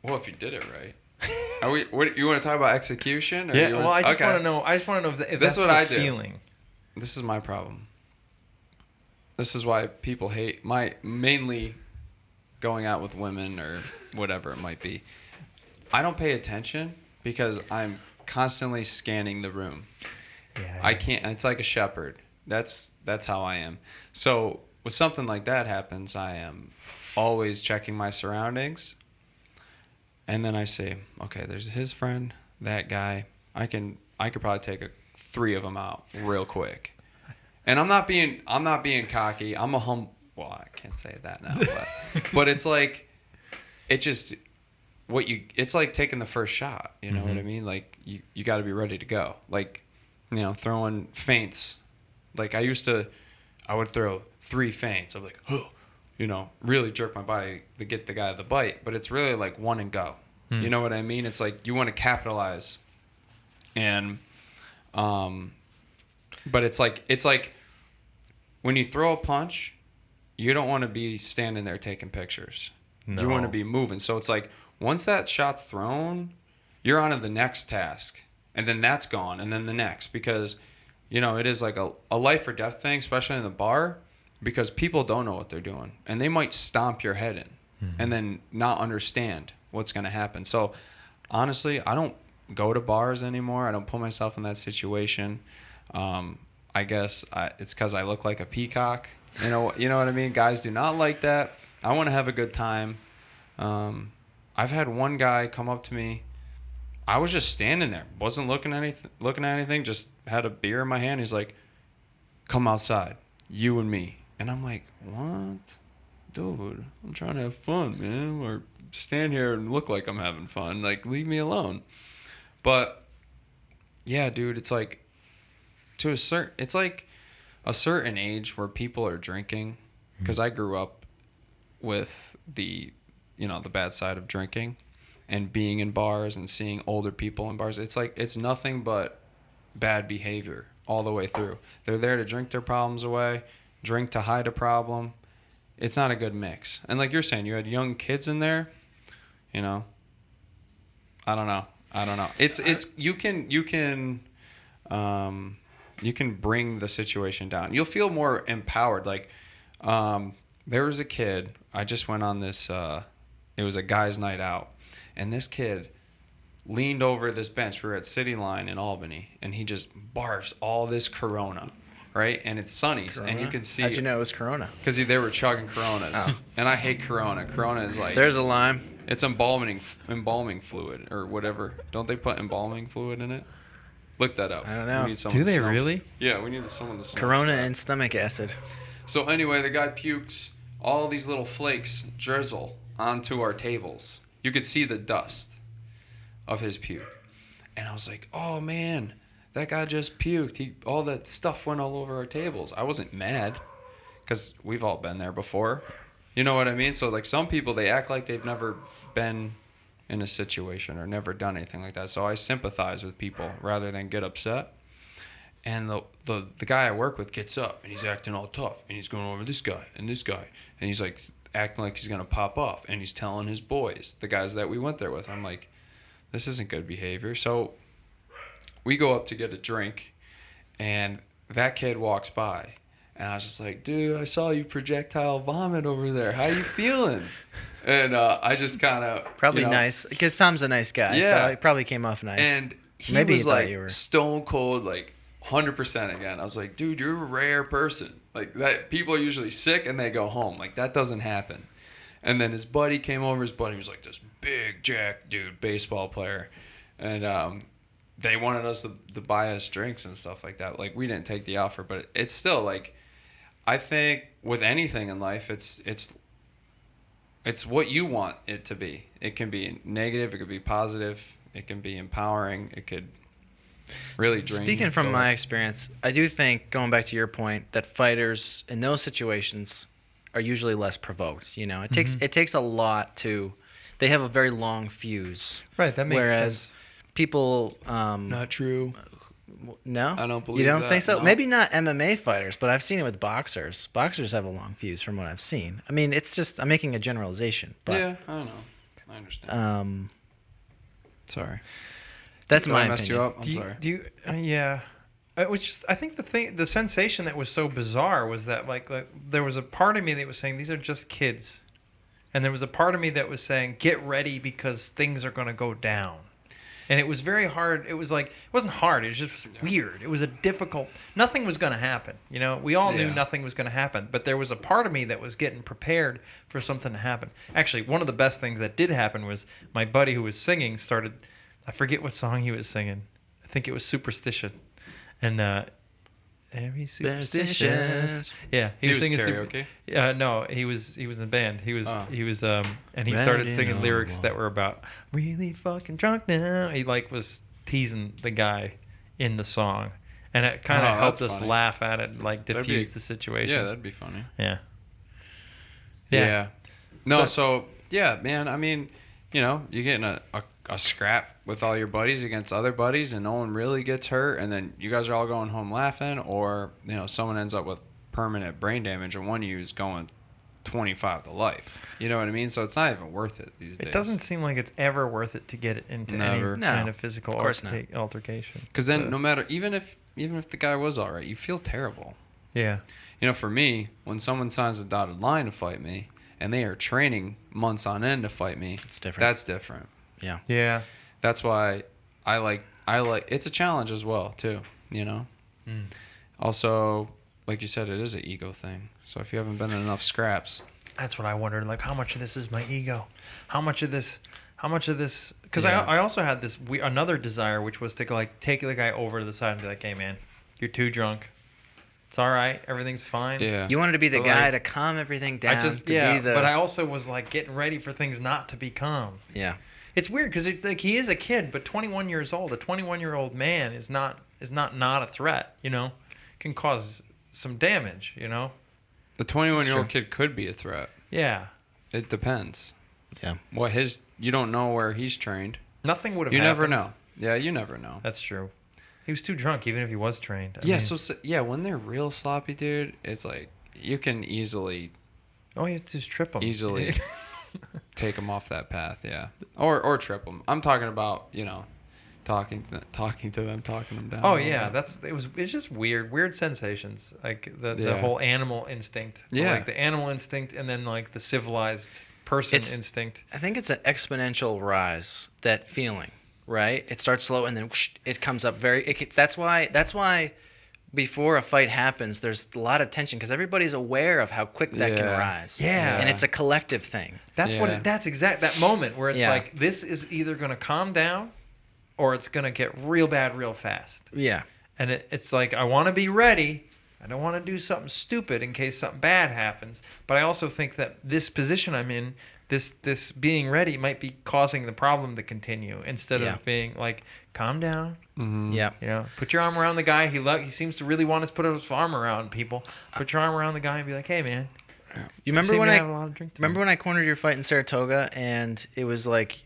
[SPEAKER 3] well, if you did it right. What you want to talk about execution? Or
[SPEAKER 1] I just want to know. I just want to know if that's
[SPEAKER 3] what
[SPEAKER 1] the
[SPEAKER 3] I do.
[SPEAKER 1] feeling.
[SPEAKER 3] This is my problem. This is why people hate mainly going out with women or whatever it might be. I don't pay attention because I'm constantly scanning the room.
[SPEAKER 1] Yeah.
[SPEAKER 3] I can't. It's like a shepherd. That's how I am. So when something like that happens, I am always checking my surroundings. And then I say, okay, there's his friend, that guy. I could probably take 3 of them out real quick. And I'm not being cocky. I'm a well, I can't say that now, but it's like, it's like taking the first shot. You know what I mean? Like you got to be ready to go. Like, throwing feints. Like I would throw 3 feints. I'm like, really jerk my body to get the guy the bite. But it's really like 1 and go. You know what I mean? It's like you want to capitalize. And, but it's like when you throw a punch, you don't want to be standing there taking pictures. No. You want to be moving. So it's like once that shot's thrown, you're on to the next task. And then that's gone. And then the next. Because, it is like a life or death thing, especially in the bar, because people don't know what they're doing. And they might stomp your head in and then not understand what's going to happen. So honestly, I don't go to bars anymore. I don't put myself in that situation. I guess it's because I look like a peacock. You know what I mean? Guys do not like that. I want to have a good time. I've had one guy come up to me. I was just standing there, wasn't looking at anything. Just had a beer in my hand. He's like, "Come outside, you and me." And I'm like, "What, dude? I'm trying to have fun, man. Or stand here and look like I'm having fun. Like, leave me alone." But yeah, dude, it's like it's like a certain age where people are drinking, because I grew up with the bad side of drinking and being in bars and seeing older people in bars. It's like it's nothing but bad behavior all the way through. They're there to drink their problems away, drink to hide a problem. It's not a good mix. And like you're saying, you had young kids in there, I don't know. It's you can bring the situation down. You'll feel more empowered. Like, there was a kid. I just went on this. It was a guy's night out, and this kid, leaned over this bench. We were at City Line in Albany, and he just barfs all this Corona, right? And it's sunny, and you can see.
[SPEAKER 2] How'd you know it was Corona?
[SPEAKER 3] Because they were chugging Coronas, and I hate Corona. Corona is like
[SPEAKER 2] There's a lime.
[SPEAKER 3] it's embalming fluid or whatever. Don't they put embalming fluid in it? Look that up.
[SPEAKER 2] I don't know.
[SPEAKER 3] We need some
[SPEAKER 1] Do
[SPEAKER 3] of the
[SPEAKER 1] they
[SPEAKER 3] snopes.
[SPEAKER 1] really?
[SPEAKER 3] Yeah, we need some of the snopes.
[SPEAKER 2] Corona and stomach acid.
[SPEAKER 3] So anyway, the guy pukes. All these little flakes drizzle onto our tables. You could see the dust of his puke. And I was like, oh man, that guy just puked. All that stuff went all over our tables. I wasn't mad because we've all been there before. You know what I mean? So like some people, they act like they've never been in a situation or never done anything like that. So I sympathize with people rather than get upset. And the guy I work with gets up and he's acting all tough and he's going over this guy and he's like acting like he's gonna pop off and he's telling his boys, the guys that we went there with. I'm like, this isn't good behavior. So we go up to get a drink and that kid walks by and I was just like, dude, I saw you projectile vomit over there. How you feeling? And I just kind of
[SPEAKER 2] Probably nice, because Tom's a nice guy,
[SPEAKER 3] Yeah.
[SPEAKER 2] so it probably came off nice.
[SPEAKER 3] And he
[SPEAKER 2] Maybe
[SPEAKER 3] was
[SPEAKER 2] he thought
[SPEAKER 3] like
[SPEAKER 2] you were-
[SPEAKER 3] stone cold, like 100% again. I was like, dude, you're a rare person. Like that, people are usually sick and they go home. Like that doesn't happen. And then his buddy came over. His buddy was like this big jack dude, baseball player, and they wanted us to buy us drinks and stuff like that. Like we didn't take the offer, but it's still like, I think with anything in life, it's what you want it to be. It can be negative. It could be positive. It can be empowering. It could really drain.
[SPEAKER 2] Speaking
[SPEAKER 3] you.
[SPEAKER 2] from
[SPEAKER 3] Go
[SPEAKER 2] my
[SPEAKER 3] ahead.
[SPEAKER 2] experience, I do think, going back to your point, that fighters in those situations are usually less provoked. You know, it takes a lot to. They have a very long fuse.
[SPEAKER 1] Right, that makes
[SPEAKER 2] whereas
[SPEAKER 1] sense.
[SPEAKER 2] people,
[SPEAKER 3] Not true.
[SPEAKER 2] no,
[SPEAKER 3] I don't believe
[SPEAKER 2] you don't
[SPEAKER 3] that,
[SPEAKER 2] think so.
[SPEAKER 3] no.
[SPEAKER 2] Maybe not MMA fighters, but I've seen it with boxers. Boxers have a long fuse, from what I've seen. I mean, it's just I'm making a generalization, but
[SPEAKER 3] Yeah, I don't know. I understand. Sorry.
[SPEAKER 2] That's
[SPEAKER 3] Did
[SPEAKER 2] my
[SPEAKER 3] I messed you
[SPEAKER 2] opinion.
[SPEAKER 3] up? I'm sorry.
[SPEAKER 1] Do you yeah. It was just, I think the sensation that was so bizarre was that like there was a part of me that was saying these are just kids, and there was a part of me that was saying get ready because things are going to go down, and it was very hard. It was like it wasn't hard. It was just weird. It was a difficult. Nothing was going to happen. You know, we all knew
[SPEAKER 3] Yeah.
[SPEAKER 1] nothing was going to happen, but there was a part of me that was getting prepared for something to happen. Actually, one of the best things that did happen was my buddy who was singing started. I forget what song he was singing. I think it was Superstition. And very superstitious. Yeah,
[SPEAKER 3] He was
[SPEAKER 1] singing
[SPEAKER 3] karaoke?
[SPEAKER 1] no, he was in the band. He was and he
[SPEAKER 2] Ready
[SPEAKER 1] started singing
[SPEAKER 2] now.
[SPEAKER 1] lyrics that were about really fucking drunk now. He like was teasing the guy in the song, and it kind of
[SPEAKER 3] Oh,
[SPEAKER 1] helped
[SPEAKER 3] that's
[SPEAKER 1] us
[SPEAKER 3] funny.
[SPEAKER 1] laugh at it, like
[SPEAKER 3] That'd
[SPEAKER 1] diffuse
[SPEAKER 3] be-
[SPEAKER 1] the situation.
[SPEAKER 3] Yeah, that'd be funny.
[SPEAKER 1] Yeah.
[SPEAKER 3] Yeah. No,
[SPEAKER 1] So-
[SPEAKER 3] so yeah, man. I mean, you know, you're getting a scrap with all your buddies against other buddies, and no one really gets hurt, and then you guys are all going home laughing, or you know, someone ends up with permanent brain damage, and one of you is going 25 to life. You know what I mean? So it's not even worth it these days.
[SPEAKER 1] It doesn't seem like it's ever worth it to get it into
[SPEAKER 3] Never.
[SPEAKER 1] any
[SPEAKER 2] No,
[SPEAKER 1] kind of physical
[SPEAKER 2] of course not.
[SPEAKER 1] altercation.
[SPEAKER 3] because then
[SPEAKER 1] So,
[SPEAKER 3] no matter even if the guy was all right, you feel terrible.
[SPEAKER 1] yeah.
[SPEAKER 3] You know, for me, when someone signs a dotted line to fight me, and they are training months on end to fight me,
[SPEAKER 2] It's different.
[SPEAKER 3] That's different.
[SPEAKER 2] Yeah.
[SPEAKER 1] Yeah.
[SPEAKER 3] That's why I like it's a challenge as well too, you know. Also, like you said, it is an ego thing. So if you haven't been in enough scraps,
[SPEAKER 1] That's what I wondered. Like, how much of this is my ego? How much of this? Because
[SPEAKER 3] Yeah.
[SPEAKER 1] I also had this another desire, which was to like take the guy over to the side and be like, "Hey, man, you're too drunk. It's all right. Everything's fine."
[SPEAKER 3] yeah.
[SPEAKER 2] You wanted to be the
[SPEAKER 1] But,
[SPEAKER 2] guy
[SPEAKER 1] like,
[SPEAKER 2] to calm everything down.
[SPEAKER 1] I just
[SPEAKER 2] to be the,
[SPEAKER 1] but I also was like getting ready for things not to be calm.
[SPEAKER 2] yeah.
[SPEAKER 1] It's weird because like he is a kid, but 21 years old. A 21-year-old man is not a threat. You know, can cause some damage. You know.
[SPEAKER 3] The 21-year-old
[SPEAKER 2] It's true.
[SPEAKER 3] kid could be a threat.
[SPEAKER 1] Yeah.
[SPEAKER 3] It depends.
[SPEAKER 2] Yeah.
[SPEAKER 3] You don't know where he's trained.
[SPEAKER 1] Nothing would have.
[SPEAKER 3] You never
[SPEAKER 1] happened.
[SPEAKER 3] know. Yeah, you never know.
[SPEAKER 1] That's true. He was too drunk, even if he was trained. I
[SPEAKER 3] Yeah,
[SPEAKER 1] mean,
[SPEAKER 3] so when they're real sloppy, dude, it's like you can easily
[SPEAKER 1] oh, you have to just trip him.
[SPEAKER 3] Easily. take them off that path, yeah, or trip them. I'm talking about, you know, talking to them, talking them down.
[SPEAKER 1] Oh yeah, it's just weird sensations, like the
[SPEAKER 3] Yeah.
[SPEAKER 1] whole animal instinct.
[SPEAKER 3] Yeah.
[SPEAKER 1] Like the animal instinct, and then like the civilized person
[SPEAKER 2] It's-
[SPEAKER 1] instinct.
[SPEAKER 2] I think it's an exponential rise, that feeling. right? It starts slow and then whoosh, it comes up that's why before a fight happens, there's a lot of tension because everybody's aware of how quick that can rise.
[SPEAKER 1] Yeah.
[SPEAKER 2] And it's a collective thing.
[SPEAKER 1] That's that's exact that moment where it's like this is either going to calm down or it's going to get real bad real fast.
[SPEAKER 2] Yeah.
[SPEAKER 1] And it's like I want to be ready. I don't want to do something stupid in case something bad happens. But I also think that this position I'm in, this being ready might be causing the problem to continue instead of being like, calm down.
[SPEAKER 3] Mm-hmm.
[SPEAKER 2] Yeah.
[SPEAKER 1] You know, put your arm around the guy. He seems to really want us to put his arm around people. Put your arm around the guy and be like, hey, man.
[SPEAKER 2] You remember when I cornered your fight in Saratoga and it was like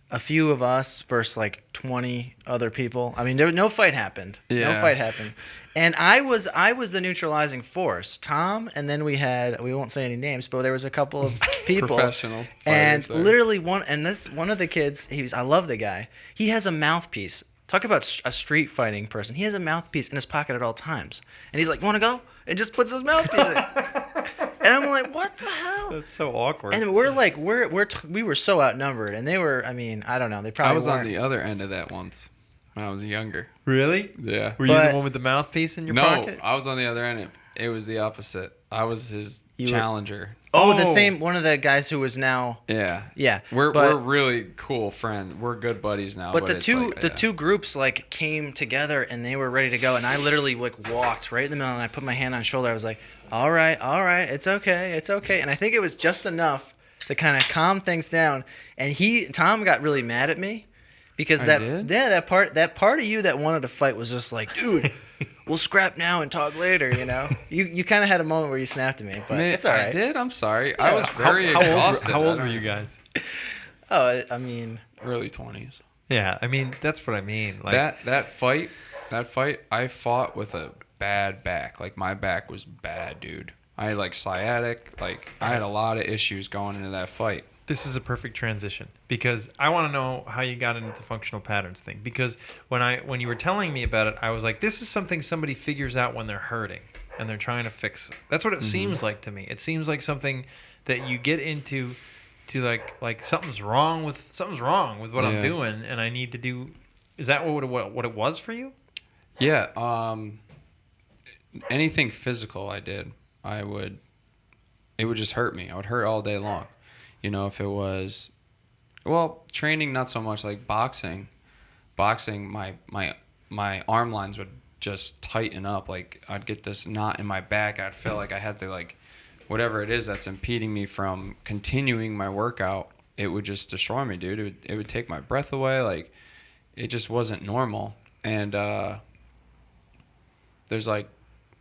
[SPEAKER 2] a few of us versus like 20 other people? I mean, no fight happened.
[SPEAKER 3] Yeah.
[SPEAKER 2] No fight happened. And I was the neutralizing force. Tom, and then we won't say any names, but there was a couple of people.
[SPEAKER 3] Professional fighters
[SPEAKER 2] and
[SPEAKER 3] there.
[SPEAKER 2] literally one of the kids, I love the guy. He has a mouthpiece. Talk about a street fighting person. He has a mouthpiece in his pocket at all times. And he's like, "Want to go?" And just puts his mouthpiece in. And I'm like, "What the hell?"
[SPEAKER 1] That's so awkward.
[SPEAKER 2] And we're like, we were so outnumbered, and they were. I mean, I don't know. They probably.
[SPEAKER 3] I was
[SPEAKER 2] weren't.
[SPEAKER 3] on the other end of that once when I was younger.
[SPEAKER 1] Really?
[SPEAKER 3] Yeah.
[SPEAKER 1] Were you the one with the mouthpiece in your pocket?
[SPEAKER 3] No, I was on the other end. It was the opposite. I was his challenger.
[SPEAKER 2] The same one of the guys who was now.
[SPEAKER 3] Yeah.
[SPEAKER 2] Yeah.
[SPEAKER 3] We're really cool friends. We're good buddies now.
[SPEAKER 2] But the two groups like came together and they were ready to go, and I literally like walked right in the middle and I put my hand on his shoulder. I was like, all right, it's okay. And I think it was just enough to kind of calm things down. And Tom got really mad at me because that part of you that wanted to fight was just like, dude, we'll scrap now and talk later. You know, you kind of had a moment where you snapped at me, but it's all right.
[SPEAKER 3] I did. I'm sorry. I was very exhausted.
[SPEAKER 1] How old were you guys?
[SPEAKER 2] Oh, I mean,
[SPEAKER 3] early 20s.
[SPEAKER 1] Yeah, I mean that's what I mean. Like
[SPEAKER 3] that fight, I fought with a bad back. Like my back was bad, dude. I had like sciatic. Like I had a lot of issues going into that fight.
[SPEAKER 1] This is a perfect transition because I want to know how you got into the functional patterns thing. Because when you were telling me about it, I was like, this is something somebody figures out when they're hurting and they're trying to fix it. That's what it seems like to me. It seems like something that you get into to like something's wrong with what I'm doing and I need to do. Is that what it was for you?
[SPEAKER 3] Yeah. Anything physical I did, it would just hurt me. I would hurt all day long. You know, if it was, training, not so much. Like boxing, my arm lines would just tighten up. Like I'd get this knot in my back. I'd feel like I had to like, whatever it is that's impeding me from continuing my workout, it would just destroy me, dude. It would take my breath away. Like it just wasn't normal. And there's like,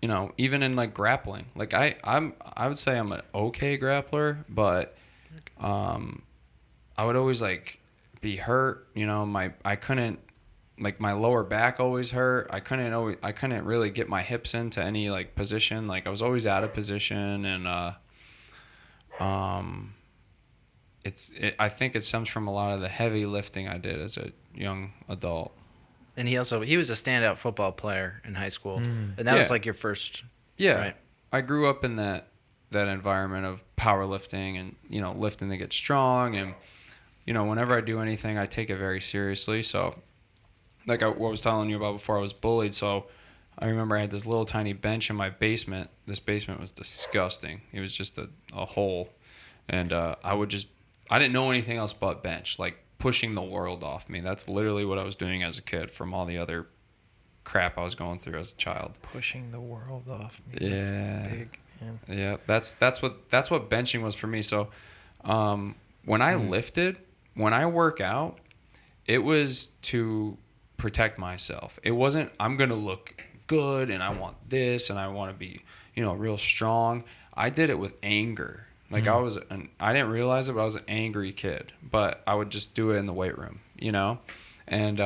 [SPEAKER 3] you know, even in like grappling, like I would say I'm an okay grappler, but I would always like be hurt, you know, I couldn't, like my lower back always hurt. I couldn't really get my hips into any like position. Like I was always out of position. And I think it stems from a lot of the heavy lifting I did as a young adult.
[SPEAKER 2] And he was a standout football player in high school. And that was like your first.
[SPEAKER 3] Yeah.
[SPEAKER 2] Right?
[SPEAKER 3] I grew up in that environment of powerlifting and, you know, lifting to get strong. And, you know, whenever I do anything, I take it very seriously. So like what I was telling you about before, I was bullied. So I remember I had this little tiny bench in my basement. This basement was disgusting. It was just a hole. And I didn't know anything else but bench, like pushing the world off me. That's literally what I was doing as a kid from all the other crap I was going through as a child.
[SPEAKER 1] Pushing the world off me.
[SPEAKER 3] Yeah.
[SPEAKER 1] That's big, man.
[SPEAKER 3] Yeah, that's what benching was for me. So when I lifted, when I work out, it was to protect myself. It wasn't I'm going to look good and I want this and I want to be, you know, real strong. I did it with anger. Like I didn't realize it, but I was an angry kid. But I would just do it in the weight room, you know? And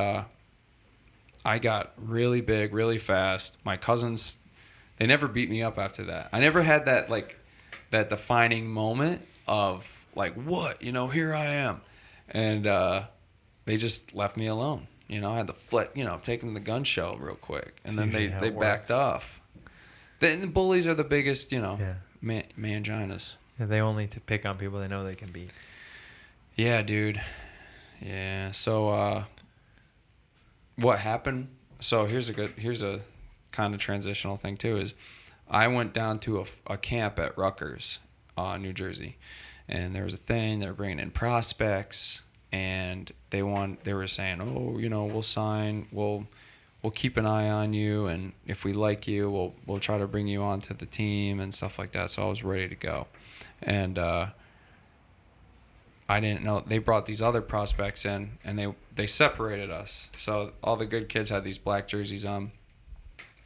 [SPEAKER 3] I got really big, really fast. My cousins, they never beat me up after that. I never had that, like, that defining moment of, like, what? You know, here I am. And they just left me alone. You know, I had to taking the gun show real quick. And then they backed off. The bullies are the biggest, you know, manginas.
[SPEAKER 1] Yeah, they only to pick on people they know they can beat.
[SPEAKER 3] Yeah, dude. Yeah, so what happened. So here's a kind of transitional thing too. Is I went down to a camp at Rutgers, New Jersey, and there was a thing. They were bringing in prospects, and they were saying, oh, we'll sign, we'll keep an eye on you, and if we like you, we'll try to bring you onto the team and stuff like that. So I was ready to go, and I didn't know they brought these other prospects in, and they separated us. So all the good kids had these black jerseys on,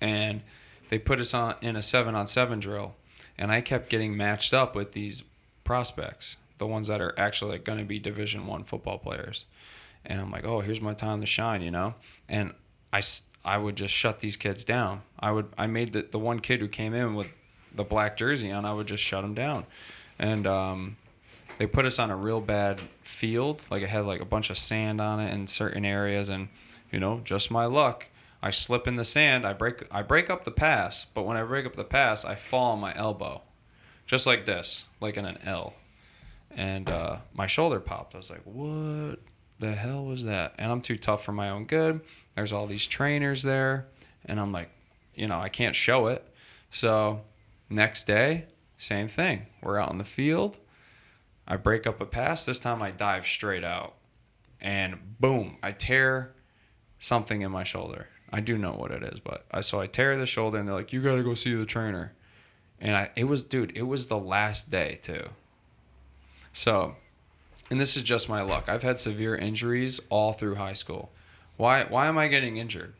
[SPEAKER 3] and they put us in a 7-on-7 drill, and I kept getting matched up with these prospects, the ones that are actually going to be Division I football players. And I'm like, oh, here's my time to shine, And I would just shut these kids down. I made the one kid who came in with the black jersey on, I would just shut him down. And they put us on a real bad field. Like it had like a bunch of sand on it in certain areas, and just my luck, I slip in the sand. I break up the pass, but when I break up the pass, I fall on my elbow, just like this, like in an L, and my shoulder popped. I was like, what the hell was that? And I'm too tough for my own good. There's all these trainers there, and I'm like, I can't show it. So next day, same thing. We're out in the field. I break up a pass. This time I dive straight out, and boom, I tear something in my shoulder. I do know what it is, but I tear the shoulder, and they're like, you got to go see the trainer. And it was the last day too. So, and this is just my luck. I've had severe injuries all through high school. Why am I getting injured?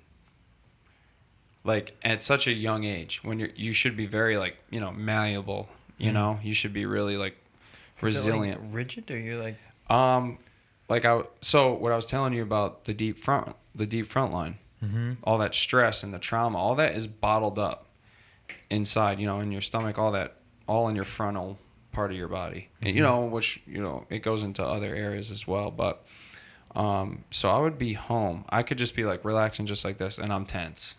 [SPEAKER 3] Like at such a young age, when you should be very malleable, you should be really like resilient.
[SPEAKER 1] Is it like rigid, or you're like
[SPEAKER 3] so what I was telling you about the deep front line, all that stress and the trauma, all that is bottled up inside, in your stomach, all in your frontal part of your body, and, which it goes into other areas as well. But so I would be home. I could just be like relaxing just like this, and I'm tense.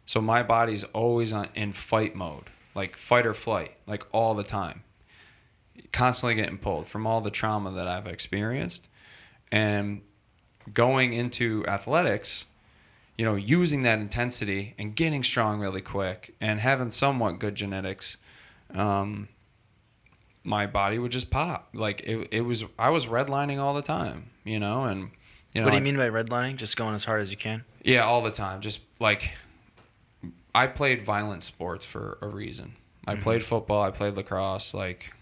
[SPEAKER 3] So my body's always in fight mode, like fight or flight, like all the time. Constantly getting pulled from all the trauma that I've experienced. And going into athletics, using that intensity and getting strong really quick and having somewhat good genetics, my body would just pop. Like I was redlining all the time, and
[SPEAKER 2] What do you mean by redlining? Just going as hard as you can?
[SPEAKER 3] Yeah, all the time. Just like I played violent sports for a reason. I played football, I played lacrosse. Like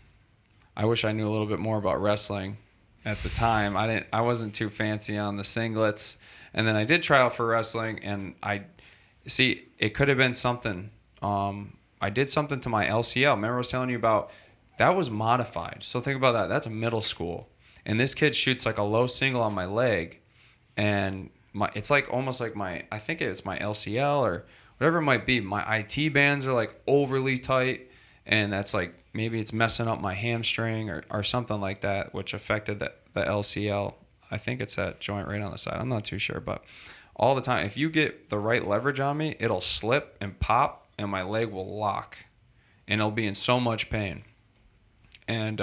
[SPEAKER 3] I wish I knew a little bit more about wrestling at the time. I wasn't too fancy on the singlets. And then I did try out for wrestling, and it could have been something. I did something to my LCL. Remember I was telling you about, that was modified. So think about that. That's middle school. And this kid shoots like a low single on my leg, and it's like almost like I think it's my LCL or whatever it might be. My IT bands are like overly tight, and that's like maybe it's messing up my hamstring or something like that, which affected the LCL. I think it's that joint right on the side. I'm not too sure, but all the time, if you get the right leverage on me, it'll slip and pop, and my leg will lock, and it'll be in so much pain. And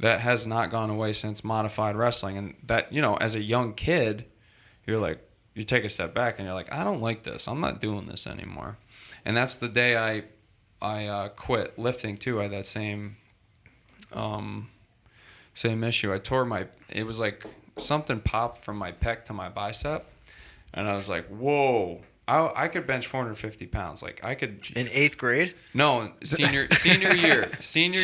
[SPEAKER 3] that has not gone away since modified wrestling. And that, as a young kid, you're like, you take a step back and you're like, I don't like this. I'm not doing this anymore. And that's the day I quit lifting too. I had that same issue. I tore it was like something popped from my pec to my bicep. And I was like, whoa. I could bench 450 pounds. Like I could.
[SPEAKER 2] In 8th grade?
[SPEAKER 3] No, senior year. Senior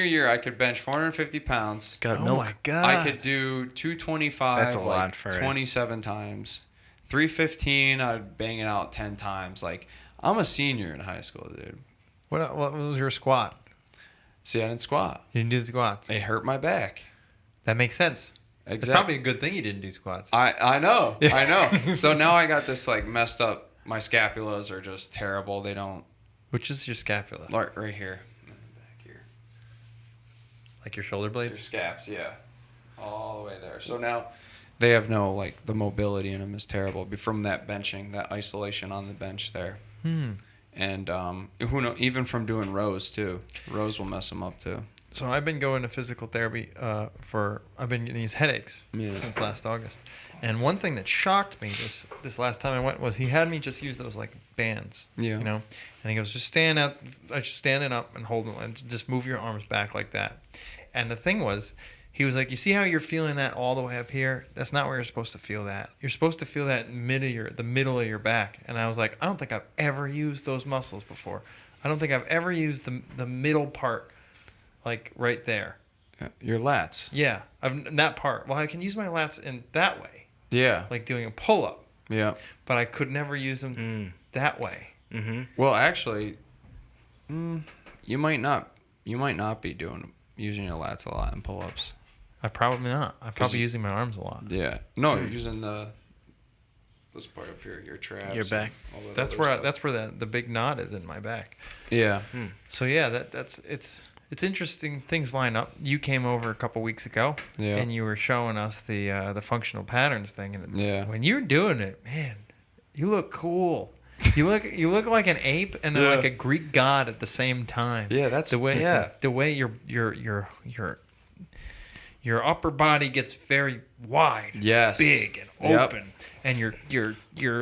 [SPEAKER 3] year, I could bench 450 pounds.
[SPEAKER 2] God,
[SPEAKER 1] oh my God.
[SPEAKER 3] I could do 225.
[SPEAKER 2] That's a lot for
[SPEAKER 3] 27 times. 315, I'd bang it out 10 times. Like I'm a senior in high school, dude.
[SPEAKER 1] What was your squat?
[SPEAKER 3] See, I didn't squat.
[SPEAKER 1] You didn't do the squats.
[SPEAKER 3] It hurt my back.
[SPEAKER 1] That makes sense.
[SPEAKER 3] Exactly.
[SPEAKER 1] It's probably a good thing you didn't do squats.
[SPEAKER 3] I know. I know. So now I got this like messed up. My scapulas are just terrible. They don't.
[SPEAKER 1] Which is your scapula?
[SPEAKER 3] Right here. Back here.
[SPEAKER 1] Like your shoulder
[SPEAKER 3] Your
[SPEAKER 1] blades?
[SPEAKER 3] scaps, yeah. All the way there. So now they have no, like, the mobility in them is terrible from that benching, that isolation on the bench there. And who knows, even from doing rows too. Rows will mess them up too.
[SPEAKER 1] So I've been going to physical therapy I've been getting these headaches
[SPEAKER 3] Yeah.
[SPEAKER 1] since last August. And one thing that shocked me this last time I went was he had me just use those like bands,
[SPEAKER 3] Yeah.
[SPEAKER 1] you know, and he goes, just stand up, just standing up and hold them, and just move your arms back like that. And the thing was, he was like, you see how you're feeling that all the way up here? That's not where you're supposed to feel that. You're supposed to feel that the middle of your back. And I was like, I don't think I've ever used those muscles before. I don't think I've ever used the middle part, like right there.
[SPEAKER 3] Your lats.
[SPEAKER 1] Yeah, that part. Well, I can use my lats in that way,
[SPEAKER 3] Yeah.
[SPEAKER 1] like doing a pull-up,
[SPEAKER 3] Yeah.
[SPEAKER 1] but I could never use them that way.
[SPEAKER 2] Mm-hmm.
[SPEAKER 3] Well, actually, you might not be using your lats a lot in pull-ups.
[SPEAKER 1] I probably not. I'm probably using my arms a lot.
[SPEAKER 3] Yeah. No, you're using this part up here, your traps.
[SPEAKER 2] Your back.
[SPEAKER 3] and all that
[SPEAKER 1] That's
[SPEAKER 3] other
[SPEAKER 1] where
[SPEAKER 3] stuff.
[SPEAKER 1] that's where the big knot is in my back.
[SPEAKER 3] Yeah.
[SPEAKER 1] So yeah, it's interesting. Things line up. You came over a couple weeks ago,
[SPEAKER 3] Yeah.
[SPEAKER 1] and you were showing us the functional patterns thing. And
[SPEAKER 3] Yeah.
[SPEAKER 1] when you're doing it, man, you look cool. You look like an ape and
[SPEAKER 3] Yeah.
[SPEAKER 1] like a Greek god at the same time.
[SPEAKER 3] Yeah, that's
[SPEAKER 1] the way
[SPEAKER 3] yeah.
[SPEAKER 1] the way your upper body gets very wide,
[SPEAKER 3] Yes.
[SPEAKER 1] big and
[SPEAKER 3] Yep.
[SPEAKER 1] open, and your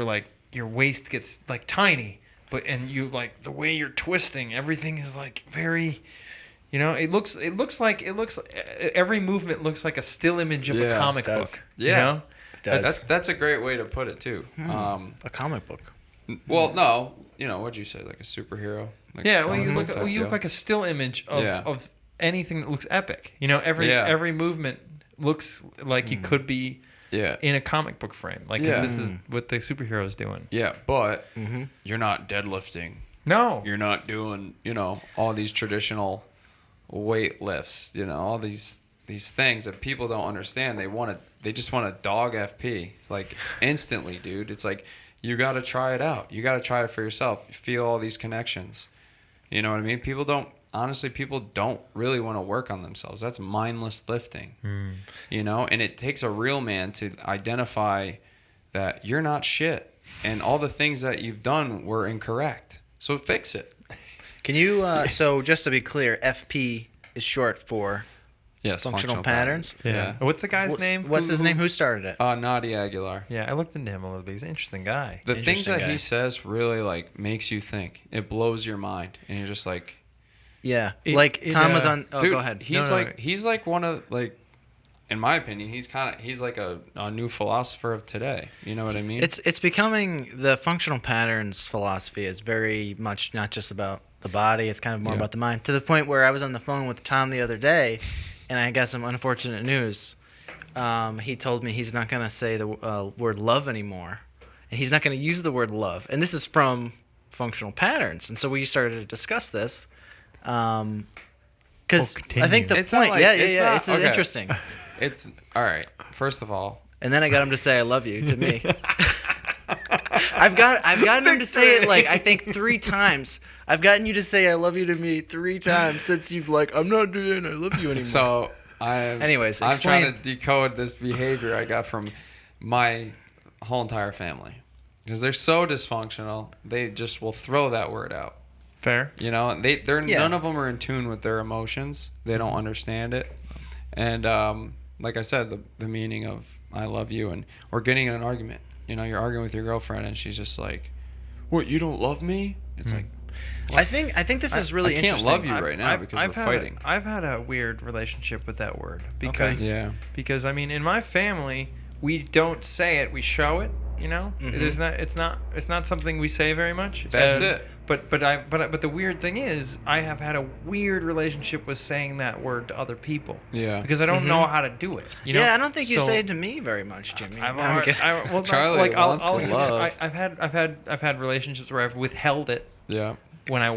[SPEAKER 1] like your waist gets like tiny, and you like the way you're twisting, everything is like very, you know, it looks every movement looks like a still image of a
[SPEAKER 3] Yeah,
[SPEAKER 1] comic
[SPEAKER 3] that's-
[SPEAKER 1] book.
[SPEAKER 3] yeah.
[SPEAKER 1] You know?
[SPEAKER 3] That's a great way to put it too.
[SPEAKER 2] A comic book.
[SPEAKER 3] Well, no, what'd you say? Like a superhero? Like
[SPEAKER 1] Yeah, well, you
[SPEAKER 3] comic
[SPEAKER 1] look
[SPEAKER 3] book
[SPEAKER 1] well,
[SPEAKER 3] type
[SPEAKER 1] you look
[SPEAKER 3] deal?
[SPEAKER 1] like a still image of,
[SPEAKER 3] Yeah.
[SPEAKER 1] of anything that looks epic. You know,
[SPEAKER 3] Yeah.
[SPEAKER 1] every movement looks like you could be
[SPEAKER 3] Yeah.
[SPEAKER 1] in a comic book frame. Like
[SPEAKER 3] Yeah.
[SPEAKER 1] this is what the superhero's doing.
[SPEAKER 3] Yeah, but you're not deadlifting.
[SPEAKER 1] No.
[SPEAKER 3] You're not doing, all these traditional weight lifts, all these things that people don't understand. They just want to dog FP. It's like instantly, dude. It's like you got to try it out. You got to try it for yourself. Feel all these connections. You know what I mean? People don't really want to work on themselves. That's mindless lifting. And it takes a real man to identify that you're not shit and all the things that you've done were incorrect. So fix it.
[SPEAKER 2] Can you? So just to be clear, FP is short for
[SPEAKER 3] Yes,
[SPEAKER 2] functional patterns.
[SPEAKER 3] Yeah.
[SPEAKER 1] What's the guy's name?
[SPEAKER 2] What's his name? Who started it?
[SPEAKER 3] Naudi Aguilar.
[SPEAKER 1] Yeah, I looked into him a little bit. He's an interesting guy.
[SPEAKER 3] The things
[SPEAKER 2] Interesting
[SPEAKER 3] that
[SPEAKER 2] guy.
[SPEAKER 3] he says really makes you think. It blows your mind, and you're just like,
[SPEAKER 2] Yeah,
[SPEAKER 1] It-
[SPEAKER 2] Tom was
[SPEAKER 1] uh,
[SPEAKER 2] on. Oh,
[SPEAKER 3] dude,
[SPEAKER 2] go ahead.
[SPEAKER 3] He's like one of in my opinion, he's like a new philosopher of today. You know what I mean?
[SPEAKER 2] It's becoming the functional patterns philosophy is very much not just about the body. It's kind of more
[SPEAKER 3] Yeah.
[SPEAKER 2] about the mind. To the point where I was on the phone with Tom the other day, and I got some unfortunate news. He told me he's not going to say the word love anymore, and he's not going to use the word love. And this is from functional patterns. And so we started to discuss this, because I think the
[SPEAKER 3] It's not
[SPEAKER 2] point.
[SPEAKER 3] like-
[SPEAKER 2] yeah.
[SPEAKER 3] it's not-
[SPEAKER 2] It's
[SPEAKER 3] okay.
[SPEAKER 2] interesting.
[SPEAKER 3] It's all right. First of all,
[SPEAKER 2] And then I got him to say "I love you" to me. I've gotten him to say it like I think 3 times. I've gotten you to say "I love you" to me 3 times since you've I'm not doing "I love you" anymore.
[SPEAKER 3] so
[SPEAKER 2] Anyways,
[SPEAKER 3] I'm trying
[SPEAKER 2] explain.
[SPEAKER 3] to decode this behavior I got from my whole entire family because they're so dysfunctional. They just will throw that word out.
[SPEAKER 1] Fair.
[SPEAKER 3] They're
[SPEAKER 2] Yeah.
[SPEAKER 3] none of them are in tune with their emotions. They don't understand it, and like I said, the meaning of "I love you" or getting in an argument. You're arguing with your girlfriend, and she's just like, "What? You don't love me?" It's like,
[SPEAKER 2] I think this is really
[SPEAKER 3] I can't
[SPEAKER 2] interesting.
[SPEAKER 3] love you right now because we're fighting.
[SPEAKER 1] I've had a weird relationship with that word because
[SPEAKER 3] Yeah.
[SPEAKER 1] because I mean in my family we don't say it, we show it. There's not it's not something we say very much.
[SPEAKER 3] That's it.
[SPEAKER 1] But the weird thing is I have had a weird relationship with saying that word to other people.
[SPEAKER 3] Yeah.
[SPEAKER 1] Because I don't know how to do it.
[SPEAKER 2] Yeah, I don't think you
[SPEAKER 1] So-
[SPEAKER 2] say it to me very much, Jimmy.
[SPEAKER 1] I've
[SPEAKER 2] No, I'm
[SPEAKER 1] already-
[SPEAKER 2] kidding.
[SPEAKER 1] well,
[SPEAKER 3] Charlie
[SPEAKER 1] I'll
[SPEAKER 3] wants to
[SPEAKER 1] give you-
[SPEAKER 3] love.
[SPEAKER 1] I've had relationships where I've withheld it
[SPEAKER 3] Yeah.
[SPEAKER 1] when I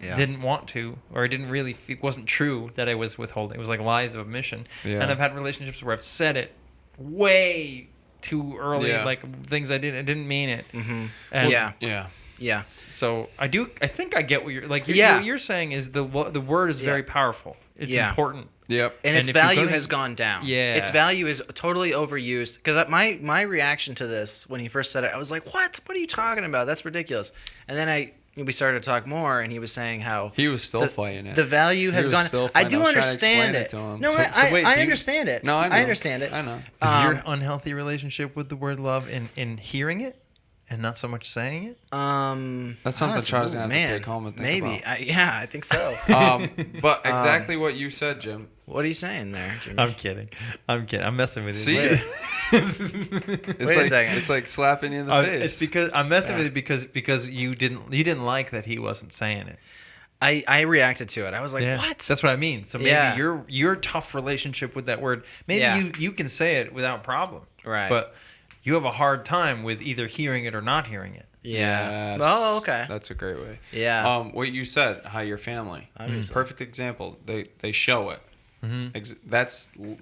[SPEAKER 2] Yeah.
[SPEAKER 1] didn't want to, or I didn't really. It wasn't true that I was withholding. It was like lies of omission.
[SPEAKER 3] Yeah.
[SPEAKER 1] And I've had relationships where I've said it way too early,
[SPEAKER 3] Yeah.
[SPEAKER 1] like things I didn't mean it.
[SPEAKER 2] Mhm.
[SPEAKER 1] And
[SPEAKER 2] Yeah.
[SPEAKER 3] Yeah.
[SPEAKER 2] Yeah.
[SPEAKER 1] So I think I get what you're like.
[SPEAKER 2] Yeah.
[SPEAKER 1] What you're saying is the word is very powerful. It's
[SPEAKER 2] Yeah.
[SPEAKER 1] important.
[SPEAKER 3] Yep.
[SPEAKER 2] And its
[SPEAKER 1] if you're
[SPEAKER 2] value
[SPEAKER 1] gonna-
[SPEAKER 2] has gone down.
[SPEAKER 1] Yeah.
[SPEAKER 2] Its value is totally overused. Because my reaction to this when he first said it, I was like, "What? What are you talking about? That's ridiculous." And then we started to talk more, and he was saying how
[SPEAKER 3] He was still fighting it.
[SPEAKER 2] The value has
[SPEAKER 3] He was
[SPEAKER 2] gone.
[SPEAKER 3] still
[SPEAKER 2] I
[SPEAKER 3] fighting.
[SPEAKER 2] do
[SPEAKER 3] I was trying to
[SPEAKER 2] understand
[SPEAKER 3] explain
[SPEAKER 2] it.
[SPEAKER 3] it to him.
[SPEAKER 2] No,
[SPEAKER 1] So wait,
[SPEAKER 2] I
[SPEAKER 1] do you-
[SPEAKER 2] understand it.
[SPEAKER 3] No, I know.
[SPEAKER 2] I understand it.
[SPEAKER 3] I know.
[SPEAKER 1] Is your unhealthy relationship with the word love in hearing it and not so much saying it?
[SPEAKER 3] That's something Charlie's gonna have to take home and think
[SPEAKER 2] maybe.
[SPEAKER 3] about.
[SPEAKER 2] I think so.
[SPEAKER 3] But exactly what you said, Jim.
[SPEAKER 2] What are you saying there, Jimmy?
[SPEAKER 1] I'm kidding. I'm messing with
[SPEAKER 3] See,
[SPEAKER 1] you.
[SPEAKER 2] Wait a second.
[SPEAKER 3] It's like slapping you in the face.
[SPEAKER 1] It's because I'm messing with you because you didn't like that he wasn't saying it.
[SPEAKER 2] I reacted to it. I was like,
[SPEAKER 1] Yeah.
[SPEAKER 2] what?
[SPEAKER 1] That's what I mean. So maybe
[SPEAKER 2] Yeah.
[SPEAKER 1] your tough relationship with that word, maybe
[SPEAKER 2] Yeah.
[SPEAKER 1] you can say it without problem.
[SPEAKER 2] Right.
[SPEAKER 1] But you have a hard time with either hearing it or not hearing it.
[SPEAKER 2] Yeah.
[SPEAKER 3] Yes.
[SPEAKER 2] Oh, okay.
[SPEAKER 3] That's a great way.
[SPEAKER 2] Yeah.
[SPEAKER 3] What you said, how your family.
[SPEAKER 2] Obviously.
[SPEAKER 3] Perfect example. They show it.
[SPEAKER 1] Mm-hmm.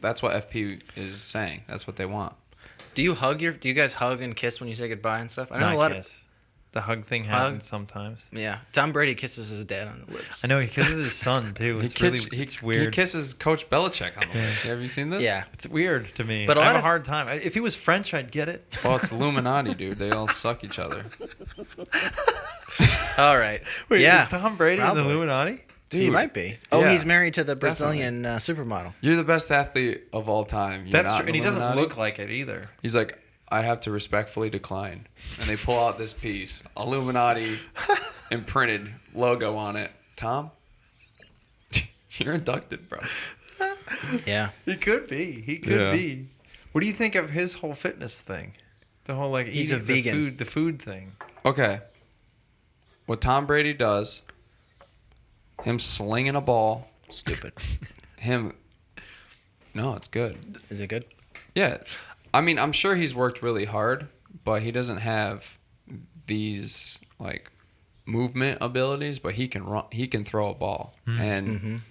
[SPEAKER 3] That's what FP is saying. That's what they want.
[SPEAKER 2] Do you guys hug and kiss when you say goodbye and stuff? I know
[SPEAKER 1] Not
[SPEAKER 2] a lot
[SPEAKER 1] kiss. The hug thing happens sometimes.
[SPEAKER 2] Yeah. Tom Brady kisses his dad on the lips.
[SPEAKER 1] I know he kisses his son too. It's weird.
[SPEAKER 3] He kisses Coach Belichick on the lips. Have you seen this?
[SPEAKER 2] Yeah.
[SPEAKER 1] It's weird to me.
[SPEAKER 2] But
[SPEAKER 1] I
[SPEAKER 2] a
[SPEAKER 1] have
[SPEAKER 2] lot
[SPEAKER 1] a
[SPEAKER 2] of-
[SPEAKER 1] hard time. If he was French, I'd get it.
[SPEAKER 3] Well, it's Illuminati, dude. They all suck each other.
[SPEAKER 2] All right.
[SPEAKER 1] Wait,
[SPEAKER 2] yeah.
[SPEAKER 1] is Tom Brady in
[SPEAKER 2] Probably.
[SPEAKER 1] the Illuminati?
[SPEAKER 3] Dude,
[SPEAKER 2] He might be. Oh,
[SPEAKER 3] yeah,
[SPEAKER 2] he's married to the Brazilian supermodel.
[SPEAKER 3] You're the best athlete of all time. You're
[SPEAKER 1] That's
[SPEAKER 3] not
[SPEAKER 1] true. And he doesn't
[SPEAKER 3] Illuminati?
[SPEAKER 1] look like it either.
[SPEAKER 3] He's like, I have to respectfully decline. And they pull out this piece, Illuminati imprinted logo on it. Tom, you're inducted, bro.
[SPEAKER 2] Yeah.
[SPEAKER 1] He could be. He could
[SPEAKER 3] Yeah.
[SPEAKER 1] be. What do you think of his whole fitness thing? The whole like
[SPEAKER 2] He's a
[SPEAKER 1] eating
[SPEAKER 2] vegan.
[SPEAKER 1] the food thing.
[SPEAKER 3] Okay. What Tom Brady does, him slinging a ball,
[SPEAKER 2] Stupid.
[SPEAKER 3] no, it's good.
[SPEAKER 2] Is it good?
[SPEAKER 3] Yeah. I mean, I'm sure he's worked really hard, but he doesn't have these like movement abilities, but he can run, he can throw a ball and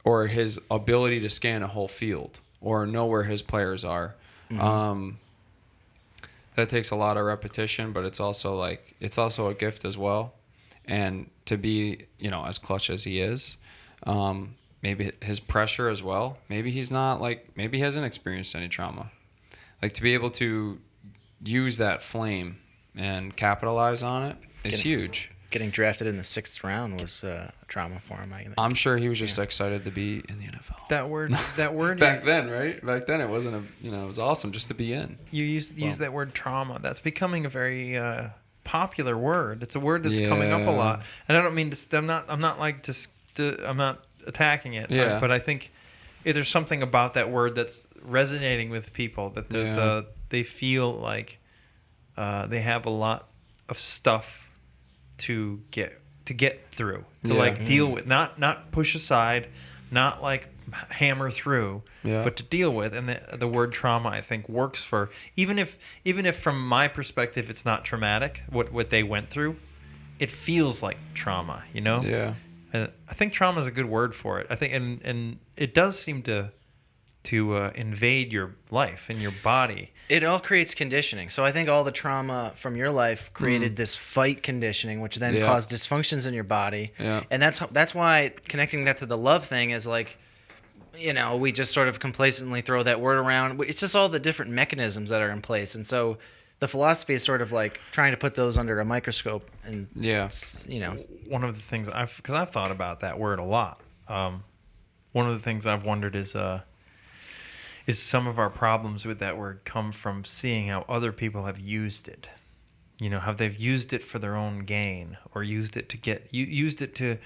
[SPEAKER 3] or his ability to scan a whole field or know where his players are. That takes a lot of repetition, but it's also a gift as well. And to be, as clutch as he is, maybe his pressure as well. Maybe he hasn't experienced any trauma. Like to be able to use that flame and capitalize on it is huge.
[SPEAKER 2] Getting drafted in the 6th round was trauma for him. I think.
[SPEAKER 3] I'm sure he was just excited to be in the NFL.
[SPEAKER 1] That word.
[SPEAKER 3] Back then, right? Back then, it wasn't it was awesome just to be in.
[SPEAKER 1] You use that word trauma. That's becoming a very popular word. It's a word that's coming up a lot. And I don't mean to. I'm not attacking it.
[SPEAKER 3] Yeah.
[SPEAKER 1] But I think there's something about that word that's resonating with people. That there's they feel like they have a lot of stuff to get through, to deal with, not push aside, not like hammer through, but to deal with. And the word trauma, I think, works for even if from my perspective it's not traumatic what they went through, it feels like trauma,
[SPEAKER 3] Yeah.
[SPEAKER 1] And I think trauma is a good word for it. I think and it does seem to invade your life and your body.
[SPEAKER 2] It all creates conditioning. So I think all the trauma from your life created this fight conditioning, which then caused dysfunctions in your body.
[SPEAKER 3] Yeah.
[SPEAKER 2] And that's why connecting that to the love thing is like, we just sort of complacently throw that word around. It's just all the different mechanisms that are in place. And so the philosophy is sort of like trying to put those under a microscope and,
[SPEAKER 1] One of the things because I've thought about that word a lot. One of the things I've wondered is some of our problems with that word come from seeing how other people have used it. How they've used it for their own gain, or used it to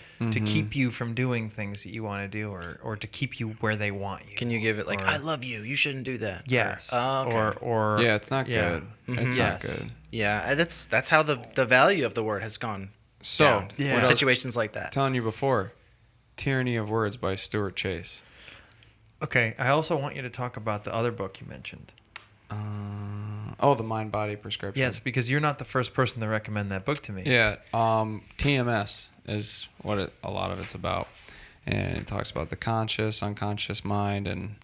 [SPEAKER 1] keep you from doing things that you want to do, or to keep you where they want you.
[SPEAKER 2] Can you give it like, I love you, you shouldn't do that?
[SPEAKER 1] Yes.
[SPEAKER 2] Okay.
[SPEAKER 1] Or
[SPEAKER 3] Yeah, it's not good. It's not
[SPEAKER 1] Yes.
[SPEAKER 3] good.
[SPEAKER 2] Yeah, that's how the value of the word has gone
[SPEAKER 3] So,
[SPEAKER 2] down
[SPEAKER 3] what
[SPEAKER 2] in
[SPEAKER 3] I was
[SPEAKER 2] situations like that.
[SPEAKER 3] telling you before, Tyranny of Words by Stuart Chase.
[SPEAKER 1] Okay, I also want you to talk about the other book you mentioned.
[SPEAKER 3] The Mind-Body Prescription.
[SPEAKER 1] Yes, because you're not the first person to recommend that book to me.
[SPEAKER 3] Yeah, TMS is what a lot of it's about. And it talks about the conscious, unconscious mind, and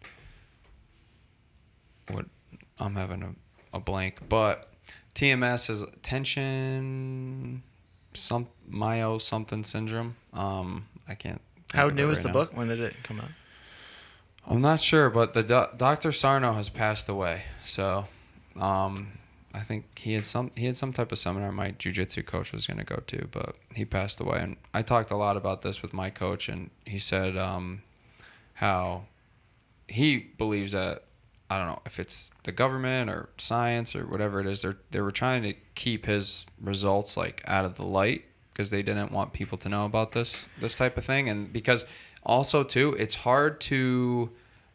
[SPEAKER 3] what I'm having a blank. But TMS is attention, myo something syndrome. I can't.
[SPEAKER 2] How
[SPEAKER 3] think of it
[SPEAKER 2] new is
[SPEAKER 3] right
[SPEAKER 2] the
[SPEAKER 3] now.
[SPEAKER 2] book? When did it come out?
[SPEAKER 3] I'm not sure, but the Dr. Sarno has passed away. So, I I think he had some type of seminar my jiu-jitsu coach was going to go to, but he passed away. And I talked a lot about this with my coach, and he said how he believes that, I don't know if it's the government or science or whatever it is, they were trying to keep his results like out of the light because they didn't want people to know about this type of thing. And because also too, it's hard to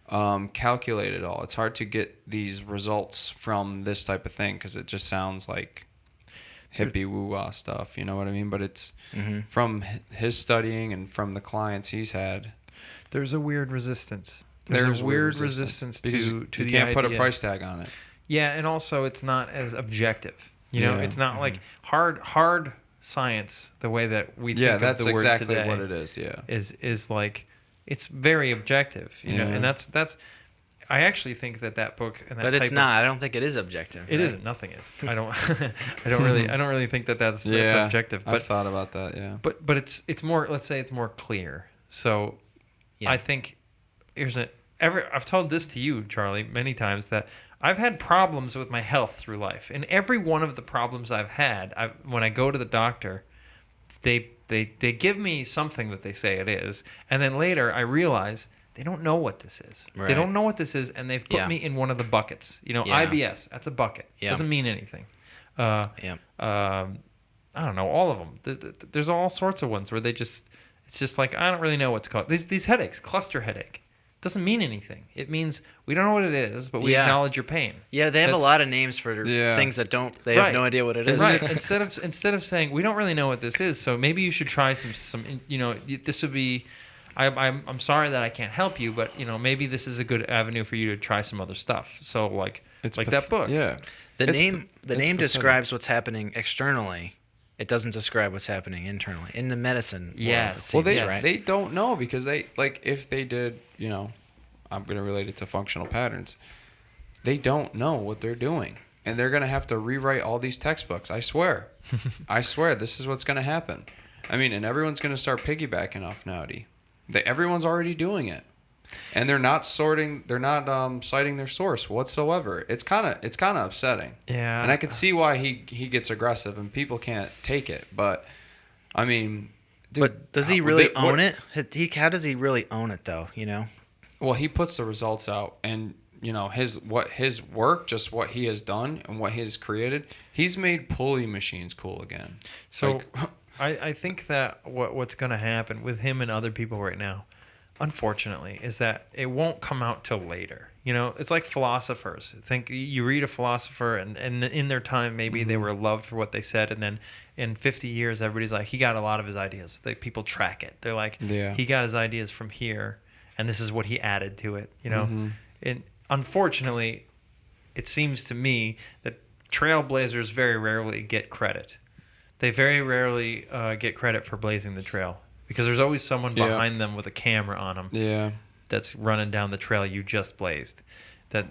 [SPEAKER 3] calculate it all. It's hard to get these results from this type of thing because it just sounds like hippie woo-wah stuff, you know what I mean? But it's from his studying and from the clients he's had.
[SPEAKER 1] There's a weird resistance. There's a weird resistance to
[SPEAKER 3] you
[SPEAKER 1] the
[SPEAKER 3] can't
[SPEAKER 1] idea.
[SPEAKER 3] put a price tag on it.
[SPEAKER 1] Yeah, and also it's not as objective. You know, it's not like hard science the way that we think
[SPEAKER 3] that's
[SPEAKER 1] of the word
[SPEAKER 3] exactly
[SPEAKER 1] today.
[SPEAKER 3] what it is. Yeah,
[SPEAKER 1] is like it's very objective. You know, and that's. I actually think that book and that.
[SPEAKER 2] But it's
[SPEAKER 1] type
[SPEAKER 2] not. I don't think it is objective.
[SPEAKER 1] It isn't. Nothing is. I don't. I don't really think that's objective. But
[SPEAKER 3] I've thought about that. Yeah.
[SPEAKER 1] But it's more. Let's say it's more clear. So, I think. I've told this to you, Charlie, many times that I've had problems with my health through life, and every one of the problems I've had, when I go to the doctor, they give me something that they say it is, and then later I realize they don't know what this is.
[SPEAKER 2] Right.
[SPEAKER 1] They don't know what this is, and they've put me in one of the buckets. You know, IBS, that's a bucket. Doesn't mean anything. I don't know, all of them. There's all sorts of ones where it's just like, I don't really know what's called. These headaches, cluster headache. Doesn't mean anything. It means we don't know what it is, but we acknowledge your pain.
[SPEAKER 2] Yeah, they have a lot of names for things that they have no idea what it is.
[SPEAKER 1] Right. instead of saying we don't really know what this is, so maybe you should try some. You know, this would be. I'm sorry that I can't help you, but you know maybe this is a good avenue for you to try some other stuff. So like that book.
[SPEAKER 3] Yeah.
[SPEAKER 2] The name describes what's happening externally. It doesn't describe what's happening internally in the medicine world.
[SPEAKER 1] Yes.
[SPEAKER 3] Well, they don't know because if they did, you know, I'm going to relate it to functional patterns. They don't know what they're doing, and they're going to have to rewrite all these textbooks. I swear, this is what's going to happen. I mean, and everyone's going to start piggybacking off Naudi. Everyone's already doing it, and they're not citing their source whatsoever. It's kind of upsetting.
[SPEAKER 1] Yeah.
[SPEAKER 3] And I can see why he gets aggressive and people can't take it. But I mean, dude,
[SPEAKER 2] but does he really own it? How does he really own it though? You know.
[SPEAKER 3] Well, he puts the results out, and you know his work, just what he has done and what he has created. He's made pulley machines cool again.
[SPEAKER 1] So I think that what's going to happen with him and other people right now, unfortunately, is that it won't come out till later. You know, it's like philosophers. Think you read a philosopher, and in their time, maybe they were loved for what they said, and then in 50 years, everybody's like, he got a lot of his ideas. People track it. They're like, he got his ideas from here, and this is what he added to it. You know, and unfortunately, it seems to me that trailblazers very rarely get credit. They very rarely get credit for blazing the trail. Because there's always someone behind them with a camera on them.
[SPEAKER 3] Yeah.
[SPEAKER 1] That's running down the trail you just blazed. That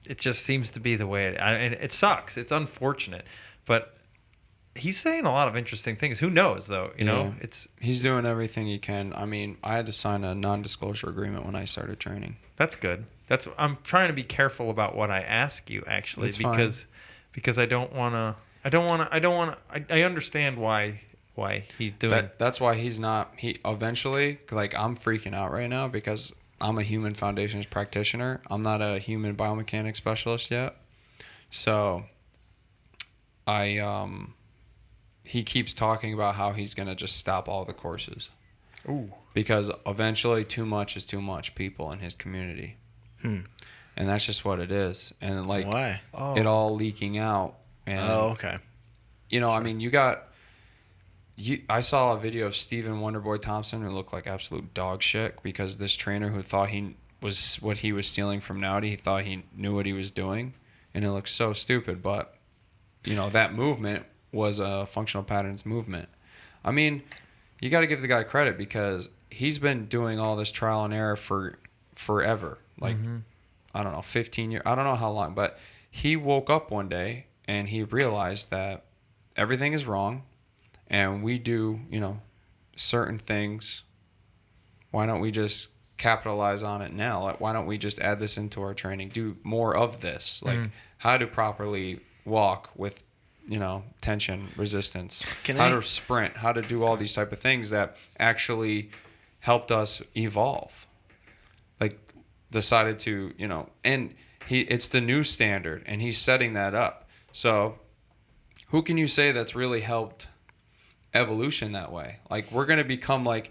[SPEAKER 1] it just seems to be the way and it sucks. It's unfortunate, but he's saying a lot of interesting things. Who knows though? You know,
[SPEAKER 3] he's doing everything he can. I mean, I had to sign a non-disclosure agreement when I stared training.
[SPEAKER 1] That's good. I'm trying to be careful about what I ask you actually.
[SPEAKER 3] That's
[SPEAKER 1] because I don't want to. I understand why he's doing
[SPEAKER 3] that's why he's not eventually, like, I'm freaking out right now because I'm a Human Foundations Practitioner. I'm not a human biomechanics specialist yet. So he keeps talking about how he's going to just stop all the courses.
[SPEAKER 1] Ooh.
[SPEAKER 3] Because eventually too much is too much people in his community. And that's just what it is. And like
[SPEAKER 2] why?
[SPEAKER 3] It all leaking out. And,
[SPEAKER 2] okay.
[SPEAKER 3] You know, sure. I mean, I saw a video of Stephen Wonderboy Thompson who looked like absolute dog shit because this trainer who thought he was what he was stealing from Naudi, he thought he knew what he was doing, and it looked so stupid. But, you know, that movement was a functional patterns movement. I mean, you got to give the guy credit because he's been doing all this trial and error for forever. Like, I don't know, 15 years. I don't know how long, but he woke up one day and he realized that everything is wrong and we do, you know, certain things. Why don't we just capitalize on it now? Like, why don't we just add this into our training, do more of this? Like how to properly walk with, tension, resistance, to sprint, how to do all these type of things that actually helped us evolve. Like decided to, and it's the new standard and he's setting that up. So who can you say that's really helped evolution that way? Like we're going to become like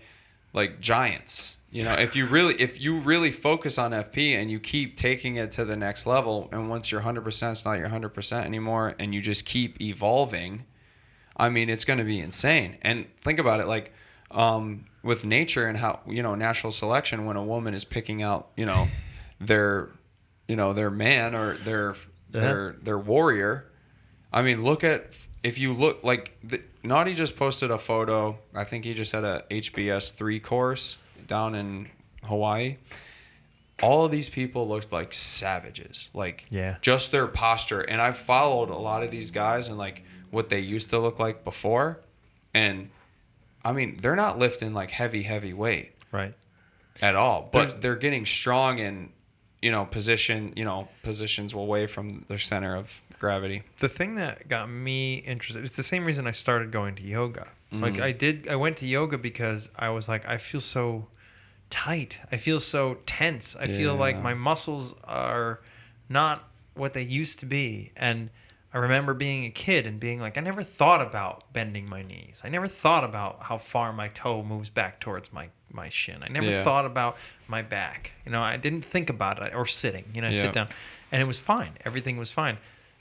[SPEAKER 3] giants. If you really focus on FP and you keep taking it to the next level, and once you're 100%, it's not your 100% anymore, and you just keep evolving, I mean, it's going to be insane. And think about it, like with nature and how, natural selection, when a woman is picking out, their man or their warrior. I mean, if you look like Naudi just posted a photo. I think he just had a HBS 3 course down in Hawaii. All of these people looked like savages, like just their posture. And I've followed a lot of these guys and like what they used to look like before. And I mean, they're not lifting like heavy weight,
[SPEAKER 1] right,
[SPEAKER 3] at all, but they're getting strong in, positions away from their center of gravity.
[SPEAKER 1] The thing that got me interested, it's the same reason I started going to yoga. Like I went to yoga because I was like, I feel so tight. I feel so tense. I feel like my muscles are not what they used to be. And I remember being a kid and being like, I never thought about bending my knees. I never thought about how far my toe moves back towards my shin. I never thought about my back. I didn't think about it. Or sitting. I sit down. And it was fine. Everything was fine.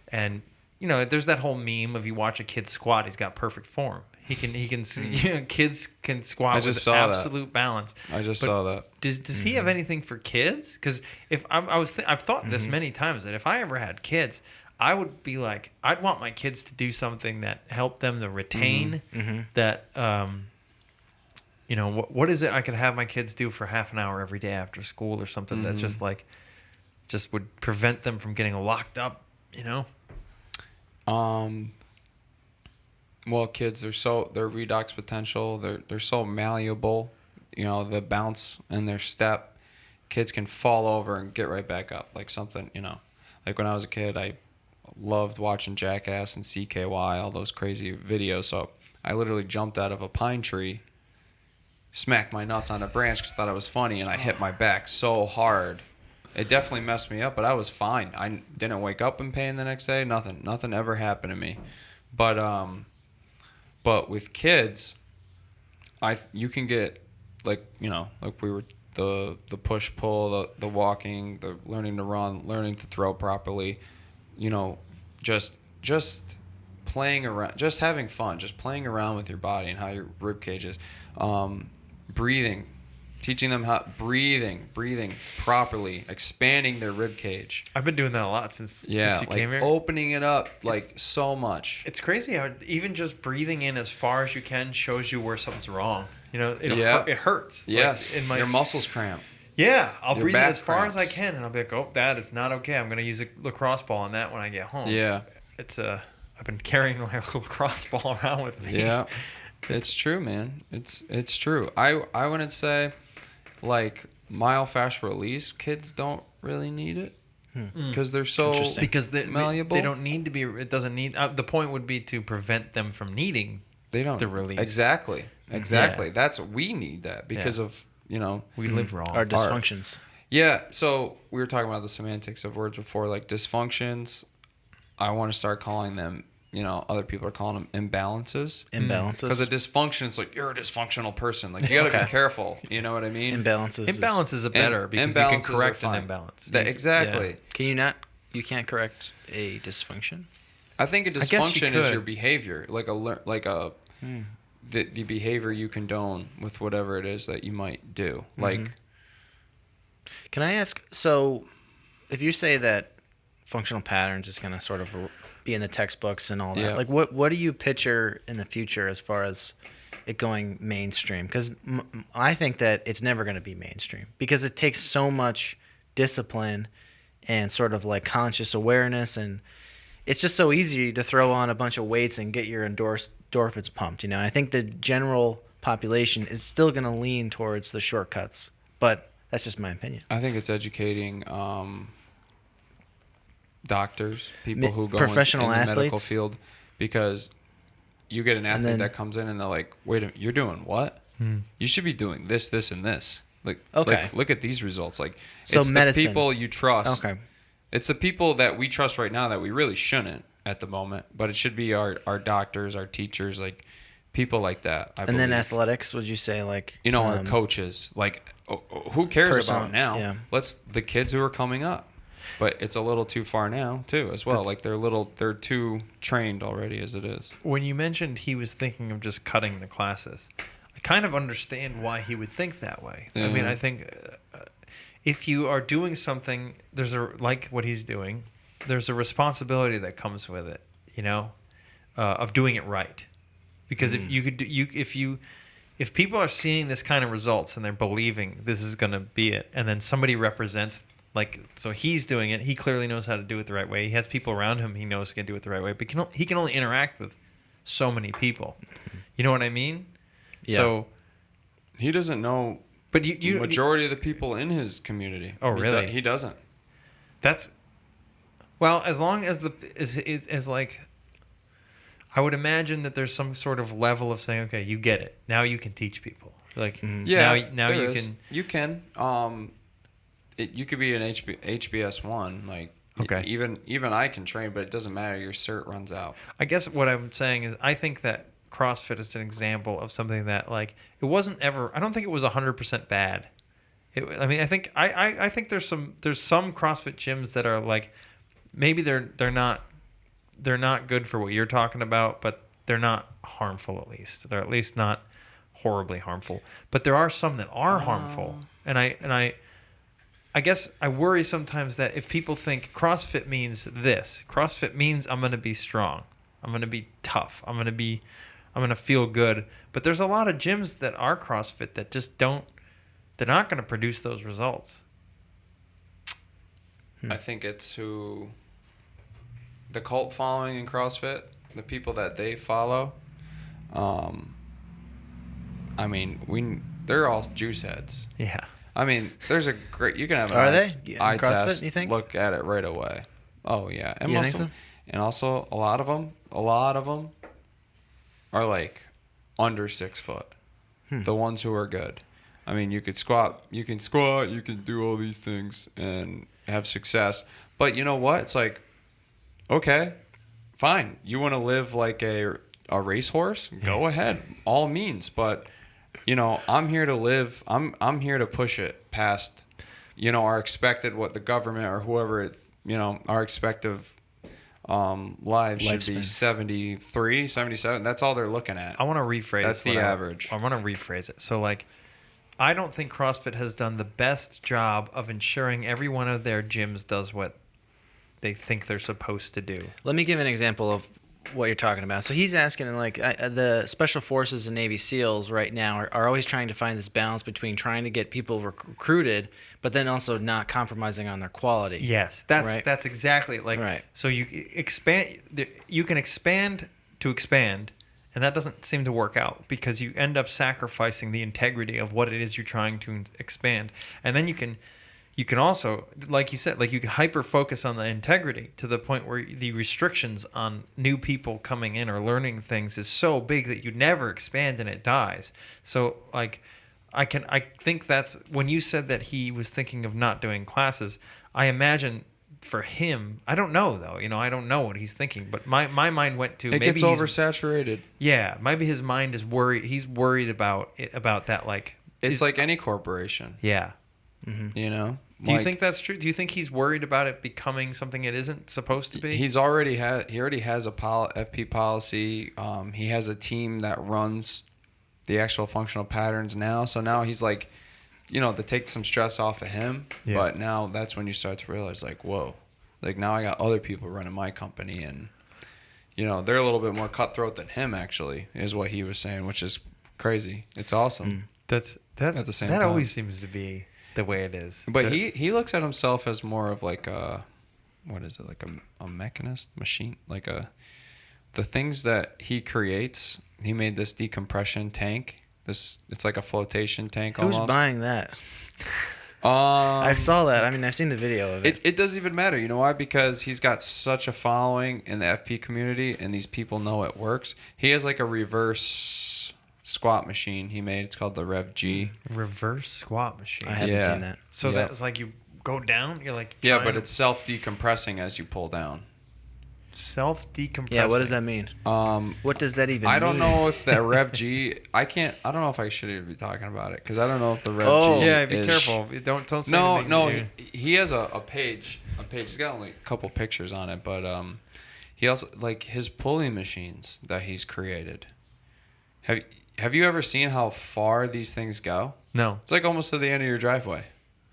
[SPEAKER 1] And, there's that whole meme of you watch a kid squat, he's got perfect form. He can see, kids can squat with absolute balance.
[SPEAKER 3] I just saw that.
[SPEAKER 1] Does he have anything for kids? Because if I've thought this many times that if I ever had kids, I would be like, I'd want my kids to do something that helped them to retain that. What is it I could have my kids do for half an hour every day after school or something that just would prevent them from getting locked up.
[SPEAKER 3] Well, kids, their redox potential, they're so malleable, the bounce and their step. Kids can fall over and get right back up, like something, like when I was a kid, I loved watching Jackass and CKY, all those crazy videos. So I literally jumped out of a pine tree, smacked my nuts on a branch because I thought it was funny, and I hit my back so hard. It definitely messed me up, but I was fine. I didn't wake up in pain the next day. Nothing ever happened to me. But with kids, you can get like we were the push pull, the walking, the learning to run, learning to throw properly, just playing around, just having fun, just playing around with your body and how your rib cage is, breathing. Teaching them how breathing properly, expanding their rib cage.
[SPEAKER 1] I've been doing that a lot since you came here.
[SPEAKER 3] Opening it up so much.
[SPEAKER 1] It's crazy how even just breathing in as far as you can shows you where something's wrong. It hurts.
[SPEAKER 3] Yes, your muscles cramp.
[SPEAKER 1] Yeah, I'll breathe in as far
[SPEAKER 3] cramps.
[SPEAKER 1] as I can, and I'll be like, oh, that is not okay. I'm going to use a lacrosse ball on that when I get home.
[SPEAKER 3] Yeah.
[SPEAKER 1] I've been carrying my lacrosse ball around with me.
[SPEAKER 3] Yeah, it's true, man. It's true. I wouldn't say... like myofascial release, kids don't really need it because they're so malleable.
[SPEAKER 1] They don't need to be. It doesn't need. The point would be to prevent them from needing.
[SPEAKER 3] They don't
[SPEAKER 1] the release.
[SPEAKER 3] Exactly.
[SPEAKER 1] Yeah.
[SPEAKER 3] That's we need that because of
[SPEAKER 1] we live wrong.
[SPEAKER 2] Our dysfunctions.
[SPEAKER 3] Yeah. So we were talking about the semantics of words before, like dysfunctions. I want to start calling them. Other people are calling them imbalances. Because a dysfunction is like, you're a dysfunctional person. Like, you got to be careful. You know what I mean?
[SPEAKER 2] Imbalances
[SPEAKER 1] are better because you can correct an imbalance.
[SPEAKER 3] Exactly.
[SPEAKER 2] Yeah. You can't correct a dysfunction?
[SPEAKER 3] I think a dysfunction is your behavior. The behavior you condone with whatever it is that you might do. Like,
[SPEAKER 2] can I ask, so if you say that functional patterns is going to sort of be in the textbooks and all that. Yeah. Like, what do you picture in the future as far as it going mainstream? Because I think that it's never going to be mainstream because it takes so much discipline and sort of like conscious awareness, and it's just so easy to throw on a bunch of weights and get your endorphins pumped. I think the general population is still going to lean towards the shortcuts, but that's just my opinion.
[SPEAKER 3] I think it's educating doctors, people who go
[SPEAKER 2] professional
[SPEAKER 3] in the medical
[SPEAKER 2] athletes?
[SPEAKER 3] field, because you get an athlete
[SPEAKER 2] then-
[SPEAKER 3] that comes in and they're like, wait a minute, you're doing what? You should be doing this, this, and this.
[SPEAKER 2] Okay.
[SPEAKER 3] Look at these results. Like,
[SPEAKER 2] So
[SPEAKER 3] it's
[SPEAKER 2] medicine.
[SPEAKER 3] the people you trust.
[SPEAKER 2] Okay.
[SPEAKER 3] It's the people that we trust right now that we really shouldn't at the moment, but it should be our doctors, our teachers, like people like that. I
[SPEAKER 2] And then
[SPEAKER 3] believe.
[SPEAKER 2] athletics, would you say, like,
[SPEAKER 3] Our coaches, like, who cares
[SPEAKER 2] Personal-
[SPEAKER 3] about now?
[SPEAKER 2] yeah.
[SPEAKER 3] Let's the kids who are coming up, but it's a little too far now too, as well.
[SPEAKER 1] That's-
[SPEAKER 3] Like they're too trained already as it is.
[SPEAKER 1] When you mentioned he was thinking of just cutting the classes, I kind of understand why he would think that way. I mean,
[SPEAKER 3] Yeah.
[SPEAKER 1] I think if you are doing something, like what he's doing, there's a responsibility that comes with it, of doing it right. Because if people are seeing this kind of results and they're believing this is going to be it, and then somebody represents, so he's doing it, he clearly knows how to do it the right way. He has people around him he knows can do it the right way, but he can only interact with so many people. You know what I mean?
[SPEAKER 2] Yeah.
[SPEAKER 1] So,
[SPEAKER 3] He doesn't know.
[SPEAKER 1] but
[SPEAKER 3] The majority of the people in his community.
[SPEAKER 1] Oh, really?
[SPEAKER 3] He doesn't.
[SPEAKER 1] That's well, as long as as like, I would imagine that there's some sort of level of saying, okay, you get it. Now you can teach people. Like,
[SPEAKER 3] Yeah.
[SPEAKER 1] now
[SPEAKER 3] there
[SPEAKER 1] you
[SPEAKER 3] is.
[SPEAKER 1] can.
[SPEAKER 3] You can. You could be an HBS 1. Like,
[SPEAKER 1] Okay.
[SPEAKER 3] Even I can train, but it doesn't matter. Your cert runs out.
[SPEAKER 1] I guess what I'm saying is I think that CrossFit is an example of something that, like, it wasn't ever. I don't think it was 100% bad. I mean, I think there's some CrossFit gyms that are like, maybe they're not good for what you're talking about, but they're not harmful. At least they're at least not horribly harmful. But there are some that are harmful, and I guess I worry sometimes that if people think CrossFit means this, CrossFit means I'm going to be strong, I'm going to be tough, I'm going to feel good. But there's a lot of gyms that are CrossFit that just don't. They're not going to produce those results.
[SPEAKER 3] I think it's the cult following in CrossFit, the people that they follow. I mean, they're all juice heads.
[SPEAKER 1] Yeah.
[SPEAKER 3] I mean, you can have an
[SPEAKER 2] Are
[SPEAKER 3] eye,
[SPEAKER 2] they? Yeah,
[SPEAKER 3] eye
[SPEAKER 2] in CrossFit,
[SPEAKER 3] test,
[SPEAKER 2] you think?
[SPEAKER 3] look at it right away. Oh yeah, and
[SPEAKER 2] You
[SPEAKER 3] most
[SPEAKER 2] think
[SPEAKER 3] of
[SPEAKER 2] so?
[SPEAKER 3] them, and also a lot of them are like under 6 foot. The ones who are good. I mean, you can squat, you can do all these things and have success. But you know what? It's like, okay, fine. You want to live like a racehorse? Go ahead, all means. But I'm here to live. I'm here to push it past, our expected, what the government or whoever, our expected lives should be
[SPEAKER 2] Lifespan.
[SPEAKER 3] 73, 77. That's all they're looking at.
[SPEAKER 1] I want to rephrase.
[SPEAKER 3] That's the average.
[SPEAKER 1] I want to rephrase it. So, like, I don't think CrossFit has done the best job of ensuring every one of their gyms does what they think they're supposed to do.
[SPEAKER 2] Let me give an example of what you're talking about. So he's asking, like, the Special Forces and Navy SEALs right now are always trying to find this balance between trying to get people recruited, but then also not compromising on their quality.
[SPEAKER 1] Yes, that's exactly it. Like,
[SPEAKER 2] Right.
[SPEAKER 1] So you can expand to expand, and that doesn't seem to work out because you end up sacrificing the integrity of what it is you're trying to expand, and then you can also, like you said, like, you can hyper focus on the integrity to the point where the restrictions on new people coming in or learning things is so big that you never expand and it dies. So, like, I think that's when you said that he was thinking of not doing classes. I imagine for him, I don't know though. I don't know what he's thinking, but my mind went to
[SPEAKER 3] It
[SPEAKER 1] maybe
[SPEAKER 3] gets
[SPEAKER 1] he's-
[SPEAKER 3] oversaturated.
[SPEAKER 1] Yeah, maybe his mind is worried. He's worried about that. Like,
[SPEAKER 3] It's like any corporation,
[SPEAKER 1] yeah.
[SPEAKER 2] Mm-hmm.
[SPEAKER 1] Do you think that's true? Do you think he's worried about it becoming something it isn't supposed to be?
[SPEAKER 3] He already has a FP policy. He has a team that runs the actual functional patterns now. So now he's like, to take some stress off of him.
[SPEAKER 1] Yeah.
[SPEAKER 3] But now that's when you start to realize, like, whoa, like, now I got other people running my company, and they're a little bit more cutthroat than him. Actually, is what he was saying, which is crazy. It's awesome.
[SPEAKER 1] That's
[SPEAKER 3] At the same
[SPEAKER 1] that
[SPEAKER 3] time.
[SPEAKER 1] always seems to be the way it is.
[SPEAKER 3] But he looks at himself as more of like what is it, like a mechanist machine, like the things that he creates. He made this decompression tank. It's like a flotation tank
[SPEAKER 2] Who's
[SPEAKER 3] almost.
[SPEAKER 2] buying that? I saw that. I mean, I've seen the video of it.
[SPEAKER 3] It doesn't even matter. You know why? Because he's got such a following in the FP community, and these people know it works. He has like a reverse squat machine he made. It's called the Rev G.
[SPEAKER 1] Reverse squat machine.
[SPEAKER 2] I haven't seen that.
[SPEAKER 1] So
[SPEAKER 3] Yeah.
[SPEAKER 1] that's like you go down. You're like
[SPEAKER 3] Yeah,
[SPEAKER 1] trying
[SPEAKER 3] but
[SPEAKER 1] to
[SPEAKER 3] it's self-decompressing as you pull down.
[SPEAKER 1] self-decompressing.
[SPEAKER 2] Yeah, what does that mean? What does that even mean?
[SPEAKER 3] I don't know if the Rev G. I don't know if I should even be talking about it because I don't know if the Rev
[SPEAKER 2] Oh.
[SPEAKER 3] G.
[SPEAKER 1] Yeah, be
[SPEAKER 3] is,
[SPEAKER 1] careful. Don't say
[SPEAKER 3] No,
[SPEAKER 1] anything
[SPEAKER 3] no.
[SPEAKER 1] weird.
[SPEAKER 3] He has a page. He's got only a couple pictures on it, but he also like his pulling machines that he's created. Have you ever seen how far these things go?
[SPEAKER 1] No.
[SPEAKER 3] It's like almost to the end of your driveway.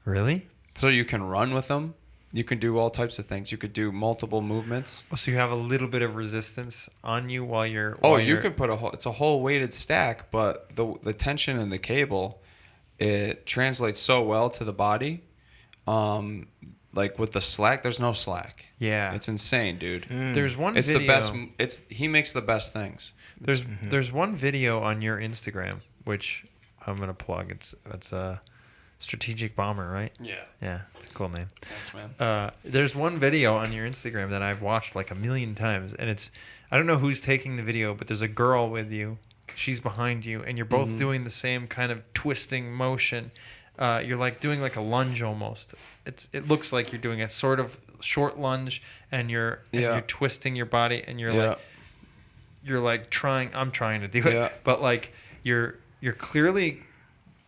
[SPEAKER 1] Really?
[SPEAKER 3] So you can run with them. You can do all types of things. You could do multiple movements.
[SPEAKER 1] Oh, so you have a little bit of resistance on you while you're.
[SPEAKER 3] Oh,
[SPEAKER 1] while
[SPEAKER 3] you
[SPEAKER 1] you're-
[SPEAKER 3] could put it's a whole weighted stack, but the tension in the cable, it translates so well to the body. Like with the slack, there's no slack.
[SPEAKER 1] Yeah.
[SPEAKER 3] It's insane, dude.
[SPEAKER 1] There's one
[SPEAKER 3] It's
[SPEAKER 1] video.
[SPEAKER 3] the best. He makes the best things.
[SPEAKER 1] There's one video on your Instagram which I'm gonna plug. It's a Strategic Bomber, right?
[SPEAKER 3] Yeah.
[SPEAKER 1] Yeah, it's a cool name.
[SPEAKER 3] Thanks, man.
[SPEAKER 1] There's one video on your Instagram that I've watched like a million times, and I don't know who's taking the video, but there's a girl with you. She's behind you, and you're both doing the same kind of twisting motion. You're like doing like a lunge almost. It looks like you're doing a sort of short lunge, and you're twisting your body, and you're like trying. I'm trying to do it, but like you're clearly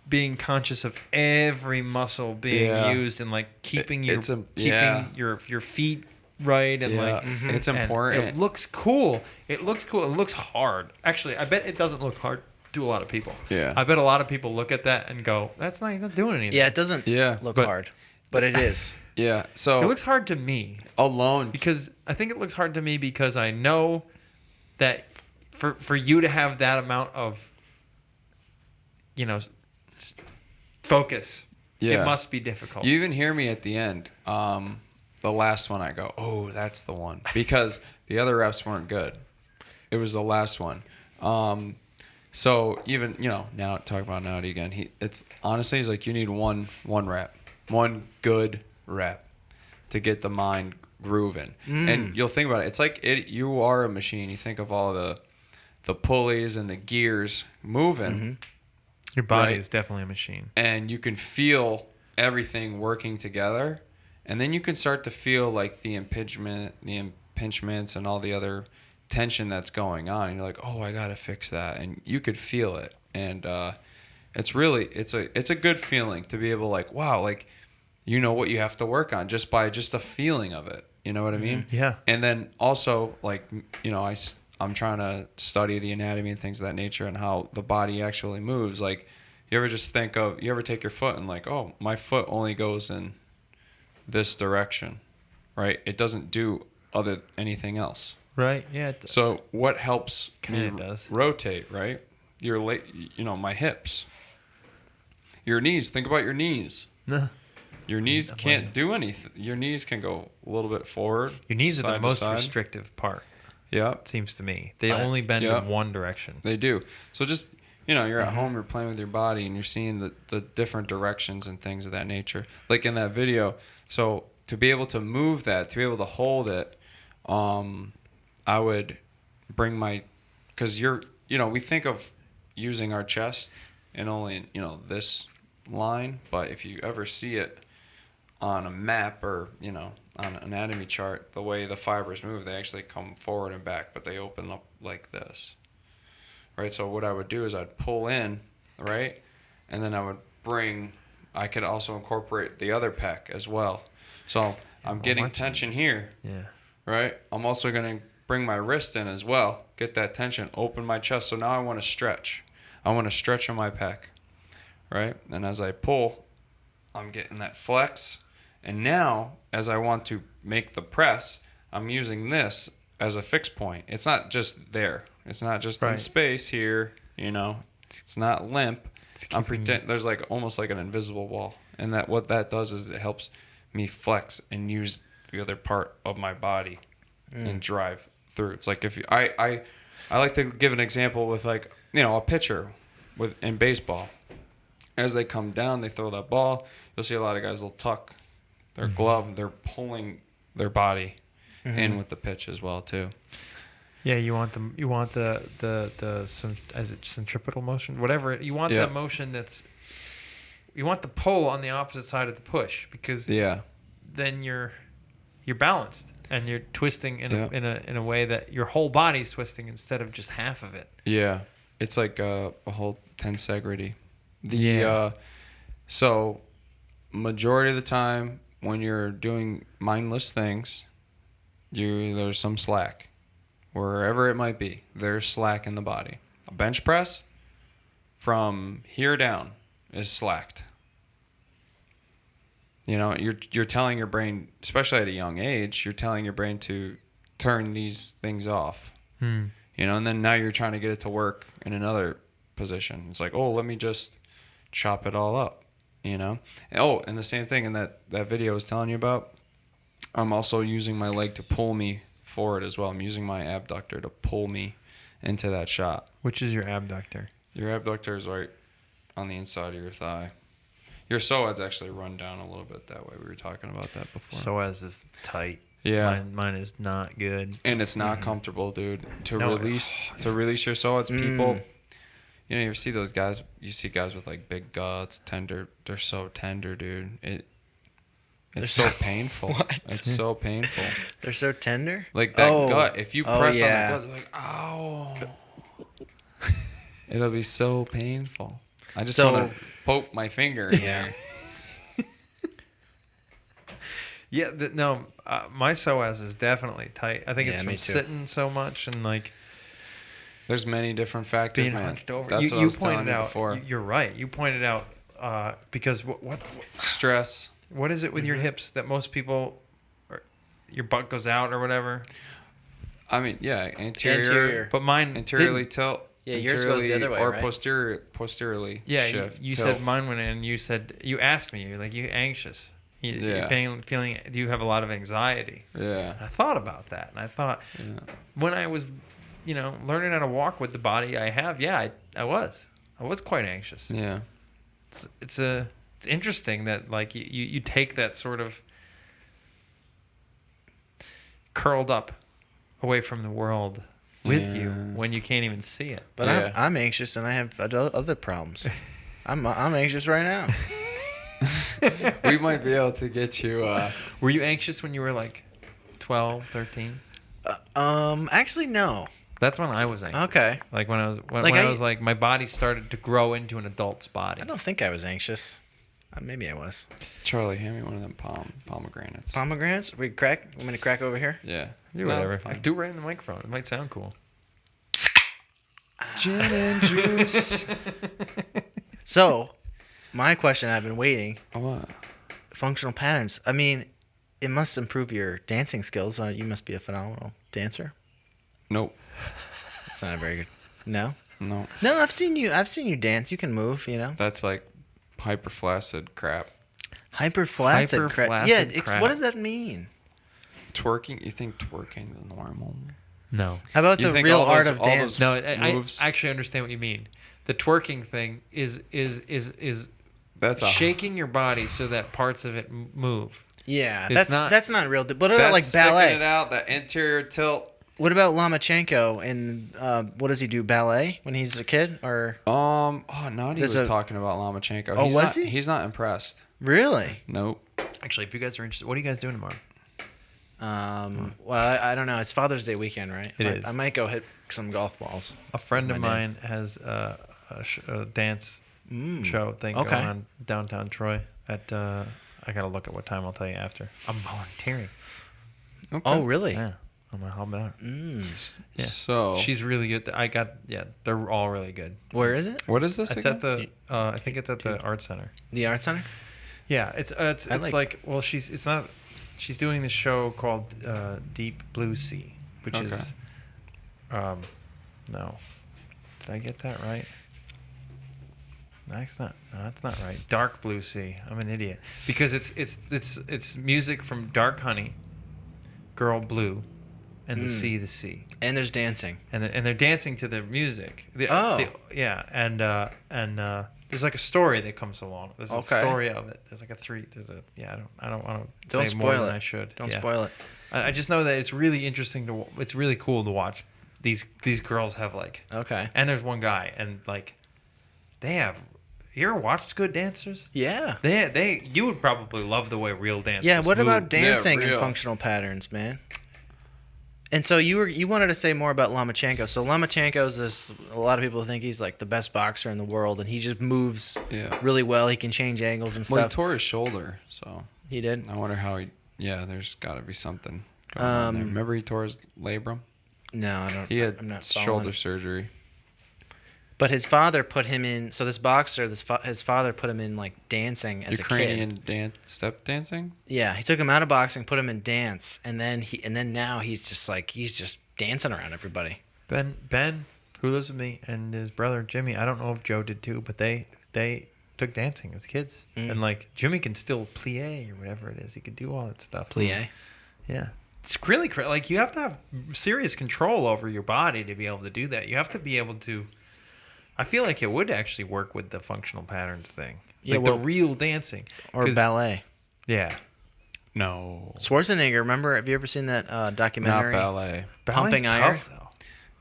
[SPEAKER 1] being conscious of every muscle being used and like keeping your feet right and
[SPEAKER 3] it's important.
[SPEAKER 1] it looks cool. It looks hard. Actually, I bet it doesn't look hard to a lot of people.
[SPEAKER 3] Yeah.
[SPEAKER 1] I bet a lot of people look at that and go, "That's not. He's not doing anything."
[SPEAKER 2] Yeah, it doesn't look hard, but it is.
[SPEAKER 3] Yeah. So
[SPEAKER 1] It looks hard to me
[SPEAKER 3] alone.
[SPEAKER 1] because I think it looks hard to me because I know that for you to have that amount of focus, it must be difficult.
[SPEAKER 3] You even hear me at the end. The last one, I go, "Oh, that's the one," because the other reps weren't good. It was the last one. So even now talking about Naudi again, it's honestly he's like you need one rep, one good rep to get the mind grooving, and you'll think about it. It's like you are a machine. You think of all the pulleys and the gears moving.
[SPEAKER 1] Your body
[SPEAKER 3] right?
[SPEAKER 1] is definitely a machine.
[SPEAKER 3] And you can feel everything working together, and then you can start to feel like the impingements and all the other tension that's going on, and you're like, oh, I gotta fix that, and you could feel it, and it's a good feeling to be able to like, wow, like what you have to work on just by just the feeling of it, you know what I mean?
[SPEAKER 1] Yeah.
[SPEAKER 3] And then also like I'm trying to study the anatomy and things of that nature and how the body actually moves. Like, you ever take your foot and like, oh, my foot only goes in this direction, right? It doesn't do anything else.
[SPEAKER 1] Right. Yeah.
[SPEAKER 3] So what helps me
[SPEAKER 1] does.
[SPEAKER 3] rotate, right? My hips, your knees. Think about your knees.
[SPEAKER 1] Nah.
[SPEAKER 3] Your knees can't do anything. Your knees can go a little bit forward.
[SPEAKER 1] Your knees are
[SPEAKER 3] side
[SPEAKER 1] the
[SPEAKER 3] to
[SPEAKER 1] most
[SPEAKER 3] side.
[SPEAKER 1] restrictive part.
[SPEAKER 3] Yeah.
[SPEAKER 1] It seems to me. They only bend in one direction.
[SPEAKER 3] They do. So just, you're at home, you're playing with your body, and you're seeing the different directions and things of that nature. Like in that video. So to be able to move that, to be able to hold it, I would bring because we think of using our chest in only, this line. But if you ever see it on a map or, on an anatomy chart, the way the fibers move, they actually come forward and back, but they open up like this, right? So what I would do is I'd pull in, right? And then I could also incorporate the other pec as well. So I'm getting tension here, right? I'm also going to bring my wrist in as well, get that tension, open my chest. So now I want to stretch. I want to stretch on my pec, right? And as I pull, I'm getting that flex. And now, as I want to make the press, I'm using this as a fixed point. It's not just there. It's not just in space here, It's not limp. There's like almost like an invisible wall. And what that does is it helps me flex and use the other part of my body and drive through. It's like I like to give an example with like, a pitcher in baseball. as they come down, they throw that ball. You'll see a lot of guys will tuck their glove. They're pulling their body in with the pitch as well too.
[SPEAKER 1] Yeah, you want the centripetal motion, whatever. You want the motion you want the pull on the opposite side of the push, because then you're balanced and you're twisting in a way that your whole body's twisting instead of just half of it.
[SPEAKER 3] Yeah, it's like a whole tensegrity. So majority of the time when you're doing mindless things, there's some slack. Wherever it might be, there's slack in the body. A bench press, from here down, is slacked. You know, you're telling your brain, especially at a young age, you're telling your brain to turn these things off. You know, and then now you're trying to get it to work in another position. It's like, oh, let me just chop it all up. You know. Oh, and the same thing in that video I was telling you about. I'm also using my leg to pull me forward as well. I'm using my abductor to pull me into that shot.
[SPEAKER 1] Which is your abductor?
[SPEAKER 3] Your abductor is right on the inside of your thigh. Your psoas actually run down a little bit that way. We were talking about that before.
[SPEAKER 1] Psoas is tight.
[SPEAKER 3] Yeah.
[SPEAKER 1] Mine is not good.
[SPEAKER 3] And it's not comfortable, dude. To release your psoas, people, you know, you see those guys, you see guys with like big guts, tender. They're so tender, dude. It's so painful.
[SPEAKER 2] What?
[SPEAKER 3] It's so painful.
[SPEAKER 2] They're so tender?
[SPEAKER 3] Like that gut. If you press on the gut, they're like, ow. It'll be so painful. I just want to poke my finger in there.
[SPEAKER 1] My psoas is definitely tight. I think it's
[SPEAKER 2] me
[SPEAKER 1] from
[SPEAKER 2] too.
[SPEAKER 1] sitting so much and like
[SPEAKER 3] There's many different factors,
[SPEAKER 1] being
[SPEAKER 3] man.
[SPEAKER 1] hunched over.
[SPEAKER 3] That's what I
[SPEAKER 1] You
[SPEAKER 3] was telling
[SPEAKER 1] pointed
[SPEAKER 3] you
[SPEAKER 1] out.
[SPEAKER 3] before.
[SPEAKER 1] You're right. You pointed out because what
[SPEAKER 3] Stress.
[SPEAKER 1] what is it with your hips that most people, your butt goes out or whatever?
[SPEAKER 3] I mean, yeah, anterior.
[SPEAKER 1] But mine
[SPEAKER 3] Anteriorly
[SPEAKER 1] didn't.
[SPEAKER 3] tilt.
[SPEAKER 2] Yeah, yours goes the other way,
[SPEAKER 3] or
[SPEAKER 2] right?
[SPEAKER 3] posteriorly.
[SPEAKER 1] Yeah,
[SPEAKER 3] shift,
[SPEAKER 1] you
[SPEAKER 3] tilt.
[SPEAKER 1] said mine went in, and you asked me, you're like, you anxious? You're feeling? Do you have a lot of anxiety?
[SPEAKER 3] Yeah.
[SPEAKER 1] I thought about that, and I thought when I was, learning how to walk with the body I have, I was quite anxious.
[SPEAKER 3] Yeah.
[SPEAKER 1] It's interesting that like you take that sort of curled up away from the world with you when you can't even see it.
[SPEAKER 2] But I'm anxious and I have other problems. I'm anxious right now.
[SPEAKER 3] We might be able to get you.
[SPEAKER 1] Were you anxious when you were like 12, 13?
[SPEAKER 2] Actually, no.
[SPEAKER 1] That's when I was anxious.
[SPEAKER 2] Okay.
[SPEAKER 1] Like when I was like my body started to grow into an adult's body.
[SPEAKER 2] I don't think I was anxious. Maybe I was.
[SPEAKER 3] Charlie, hand me one of them pomegranates.
[SPEAKER 2] Pomegranates? We crack? I'm gonna crack over here.
[SPEAKER 3] Yeah.
[SPEAKER 1] Do whatever. Do it right in the microphone. It might sound cool.
[SPEAKER 3] Gin and juice.
[SPEAKER 2] So, my question I've been waiting.
[SPEAKER 3] What?
[SPEAKER 2] Functional patterns. I mean, it must improve your dancing skills. You must be a phenomenal dancer.
[SPEAKER 3] Nope.
[SPEAKER 2] It's not very good. No.
[SPEAKER 3] No.
[SPEAKER 2] No, I've seen you dance. You can move.
[SPEAKER 3] That's like hyperflaccid crap.
[SPEAKER 2] Hyperflaccid crap. Yeah. What does that mean?
[SPEAKER 3] Twerking? You think twerking is normal?
[SPEAKER 1] No.
[SPEAKER 2] How about
[SPEAKER 3] You
[SPEAKER 2] the
[SPEAKER 3] think
[SPEAKER 2] real
[SPEAKER 3] all
[SPEAKER 2] art
[SPEAKER 3] those-
[SPEAKER 2] of
[SPEAKER 3] all
[SPEAKER 2] dance?
[SPEAKER 3] those-
[SPEAKER 1] No, I
[SPEAKER 3] moves.
[SPEAKER 1] actually understand what you mean. The twerking thing is
[SPEAKER 3] That's
[SPEAKER 1] shaking your body so that parts of it move.
[SPEAKER 2] Yeah,
[SPEAKER 1] It's
[SPEAKER 2] that's not real. What about
[SPEAKER 3] That's
[SPEAKER 2] like ballet?
[SPEAKER 3] sticking it out. That anterior tilt.
[SPEAKER 2] What about Lomachenko and what does he do? Ballet when he's a kid, or
[SPEAKER 3] Naudi
[SPEAKER 2] There's
[SPEAKER 3] was
[SPEAKER 2] a-
[SPEAKER 3] talking about Lomachenko.
[SPEAKER 2] Oh,
[SPEAKER 3] He's
[SPEAKER 2] was
[SPEAKER 3] not,
[SPEAKER 2] he?
[SPEAKER 3] He's not impressed.
[SPEAKER 2] really?
[SPEAKER 3] Nope.
[SPEAKER 1] Actually, if you guys are interested, what are you guys doing tomorrow?
[SPEAKER 2] Well, I don't know. It's Father's Day weekend, right?
[SPEAKER 1] It is.
[SPEAKER 2] I might go hit some golf balls.
[SPEAKER 1] A friend of
[SPEAKER 2] My dad.
[SPEAKER 1] mine has a dance show thing
[SPEAKER 2] Okay.
[SPEAKER 1] going on downtown Troy. I gotta look at what time. I'll tell you after. I'm volunteering.
[SPEAKER 3] Okay.
[SPEAKER 2] Oh, really?
[SPEAKER 1] Yeah, I'm gonna help out. Yeah.
[SPEAKER 3] So
[SPEAKER 1] She's really good. They're all really good.
[SPEAKER 2] Where is it?
[SPEAKER 3] what is this
[SPEAKER 1] It's
[SPEAKER 3] again?
[SPEAKER 1] at the I think it's at the art center.
[SPEAKER 2] The art center.
[SPEAKER 1] Yeah, it's she's doing this show called Deep Blue Sea, which
[SPEAKER 3] Okay.
[SPEAKER 1] is no. Did I get that right? No, that's not right. Dark Blue Sea. I'm an idiot. Because it's music from Dark Honey, Girl Blue, and the sea.
[SPEAKER 2] And there's dancing.
[SPEAKER 1] And they're dancing to the music. there's like a story that comes along. There's a
[SPEAKER 2] Okay.
[SPEAKER 1] story of it. There's like I don't want to
[SPEAKER 2] Don't
[SPEAKER 1] say more
[SPEAKER 2] spoil
[SPEAKER 1] than
[SPEAKER 2] it.
[SPEAKER 1] I should.
[SPEAKER 2] Don't
[SPEAKER 1] Yeah.
[SPEAKER 2] spoil it.
[SPEAKER 1] I just know that it's really interesting it's really cool to watch these girls have like,
[SPEAKER 2] Okay.
[SPEAKER 1] and there's one guy and like they have. You ever watched good dancers?
[SPEAKER 2] Yeah.
[SPEAKER 1] You would probably love the way real dancers.
[SPEAKER 2] Yeah. What about
[SPEAKER 1] move.
[SPEAKER 2] dancing and
[SPEAKER 3] real.
[SPEAKER 2] functional patterns, man? And so you wanted to say more about Lomachenko. So Lomachenko's this. A lot of people think he's like the best boxer in the world, and he just moves
[SPEAKER 3] Yeah.
[SPEAKER 2] really well. He can change angles and
[SPEAKER 3] Well, he
[SPEAKER 2] stuff.
[SPEAKER 3] tore his shoulder, so
[SPEAKER 2] He did.
[SPEAKER 3] I wonder how he. Yeah, there's got to be something going on there. Remember he tore his labrum?
[SPEAKER 2] No, I don't.
[SPEAKER 3] He had
[SPEAKER 2] I'm not
[SPEAKER 3] shoulder
[SPEAKER 2] following.
[SPEAKER 3] surgery.
[SPEAKER 2] But his father put him in. So this boxer, his father put him in like dancing as a kid.
[SPEAKER 3] Ukrainian step dancing?
[SPEAKER 2] Yeah, he took him out of boxing, put him in dance, and then now he's just dancing around everybody.
[SPEAKER 1] Ben, who lives with me, and his brother Jimmy. I don't know if Joe did too, but they took dancing as kids, and like Jimmy can still plie or whatever it is. He could do all that stuff.
[SPEAKER 2] Plie.
[SPEAKER 1] Yeah, it's really like you have to have serious control over your body to be able to do that. You have to be able to. I feel like it would actually work with the functional patterns thing,
[SPEAKER 2] Yeah,
[SPEAKER 1] like
[SPEAKER 2] well,
[SPEAKER 1] the real dancing
[SPEAKER 2] Or
[SPEAKER 1] 'Cause-
[SPEAKER 2] ballet.
[SPEAKER 1] Yeah,
[SPEAKER 3] No.
[SPEAKER 2] Schwarzenegger, remember? Have you ever seen that
[SPEAKER 3] Not
[SPEAKER 2] documentary?
[SPEAKER 3] ballet.
[SPEAKER 2] Pumping
[SPEAKER 1] Ballet's
[SPEAKER 2] iron?
[SPEAKER 1] tough, though.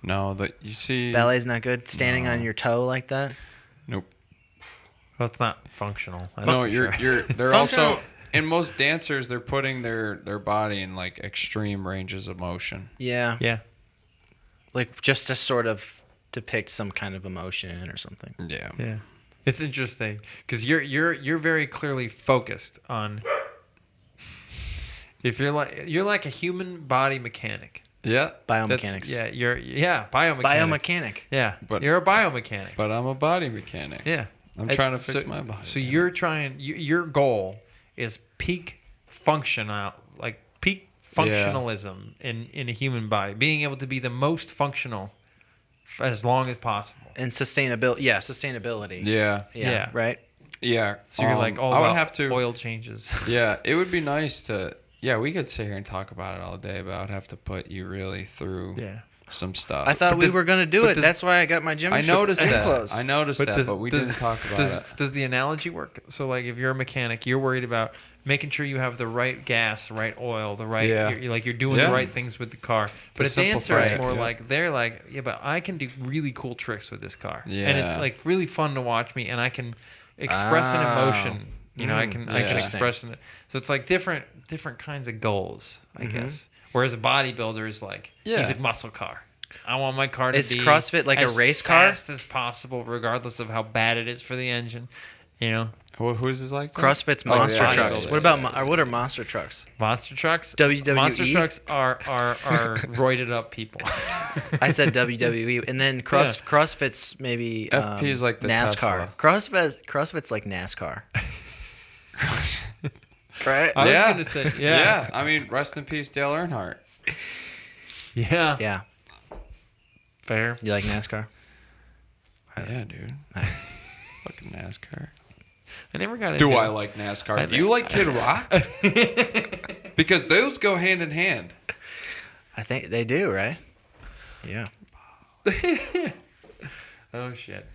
[SPEAKER 3] No, you see.
[SPEAKER 2] Ballet's not good. Standing
[SPEAKER 3] No.
[SPEAKER 2] on your toe like that.
[SPEAKER 3] Nope.
[SPEAKER 1] Well, it's not functional. That's
[SPEAKER 3] No,
[SPEAKER 1] for
[SPEAKER 3] you're
[SPEAKER 1] sure.
[SPEAKER 3] they're
[SPEAKER 1] Functional-
[SPEAKER 3] also in most dancers they're putting their body in like extreme ranges of motion.
[SPEAKER 2] Yeah.
[SPEAKER 1] Yeah.
[SPEAKER 2] Like just to sort of depict some kind of emotion or something.
[SPEAKER 3] Yeah.
[SPEAKER 1] Yeah, it's interesting because you're very clearly focused on. If you're like a human body mechanic.
[SPEAKER 3] Yeah.
[SPEAKER 2] Biomechanics.
[SPEAKER 1] Biomechanic.
[SPEAKER 2] Biomechanic.
[SPEAKER 1] Yeah,
[SPEAKER 3] But-
[SPEAKER 1] you're a biomechanic.
[SPEAKER 3] But I'm a body mechanic.
[SPEAKER 1] Yeah,
[SPEAKER 3] I'm trying to fix my body.
[SPEAKER 1] So you're trying. Your goal is peak functionalism in a human body, being able to be the most functional as long as possible.
[SPEAKER 2] And sustainability. Yeah, sustainability.
[SPEAKER 3] Yeah.
[SPEAKER 1] Yeah.
[SPEAKER 2] Right?
[SPEAKER 3] Yeah.
[SPEAKER 1] So you're like all
[SPEAKER 3] I would
[SPEAKER 1] about
[SPEAKER 3] have to.
[SPEAKER 1] oil changes.
[SPEAKER 3] Yeah, it would be nice to. Yeah, we could sit here and talk about it all day, but I would have to put you really through
[SPEAKER 1] Yeah.
[SPEAKER 3] some stuff.
[SPEAKER 2] I thought
[SPEAKER 1] But
[SPEAKER 2] we
[SPEAKER 1] does-
[SPEAKER 2] were going to do
[SPEAKER 1] but
[SPEAKER 2] it.
[SPEAKER 1] does-
[SPEAKER 2] That's why I got my gym
[SPEAKER 3] I noticed that.
[SPEAKER 2] clothes.
[SPEAKER 3] I noticed that, but we didn't talk about it.
[SPEAKER 1] Does the analogy work? So, like, if you're a mechanic, you're worried about making sure you have the right gas, the right oil, the right.
[SPEAKER 3] Yeah.
[SPEAKER 1] You're doing
[SPEAKER 3] Yeah.
[SPEAKER 1] the right things with the car. But a dancer
[SPEAKER 3] simplify
[SPEAKER 1] is
[SPEAKER 3] it,
[SPEAKER 1] more
[SPEAKER 3] yeah.
[SPEAKER 1] like they're like, yeah, but I can do really cool tricks with this car, and it's
[SPEAKER 3] Yeah.
[SPEAKER 1] like really fun to watch me, and I can express an emotion. You know, I can
[SPEAKER 3] yeah.
[SPEAKER 1] express it. So it's like different kinds of goals, I guess. Whereas a bodybuilder is like, he's
[SPEAKER 3] Yeah.
[SPEAKER 1] a muscle car. I want my car to
[SPEAKER 2] Is
[SPEAKER 1] be
[SPEAKER 2] CrossFit like a
[SPEAKER 1] as
[SPEAKER 2] race car?
[SPEAKER 1] fast as possible, regardless of how bad it is for the engine. You know,
[SPEAKER 3] Who's this like? that?
[SPEAKER 2] CrossFit's
[SPEAKER 3] Oh,
[SPEAKER 2] monster
[SPEAKER 3] yeah,
[SPEAKER 2] trucks.
[SPEAKER 3] yeah,
[SPEAKER 2] What about what are monster trucks?
[SPEAKER 1] monster trucks.
[SPEAKER 2] WWE?
[SPEAKER 1] Monster trucks are roided up people.
[SPEAKER 2] I said WWE, and then CrossFit's maybe
[SPEAKER 3] FP is like the
[SPEAKER 2] NASCAR. CrossFit's like NASCAR, right?
[SPEAKER 1] I was
[SPEAKER 3] Yeah.
[SPEAKER 1] gonna say,
[SPEAKER 3] Yeah. I mean, rest in peace, Dale Earnhardt.
[SPEAKER 1] yeah,
[SPEAKER 2] Yeah,
[SPEAKER 1] fair.
[SPEAKER 2] you like NASCAR?
[SPEAKER 3] Yeah, dude.
[SPEAKER 2] Alright.
[SPEAKER 3] Fucking NASCAR.
[SPEAKER 1] I never got into
[SPEAKER 3] Do I
[SPEAKER 1] it.
[SPEAKER 3] like NASCAR?
[SPEAKER 1] I
[SPEAKER 3] Do you like Kid Rock? Because those go hand in hand.
[SPEAKER 2] I think they do, right? Yeah.
[SPEAKER 1] Oh shit.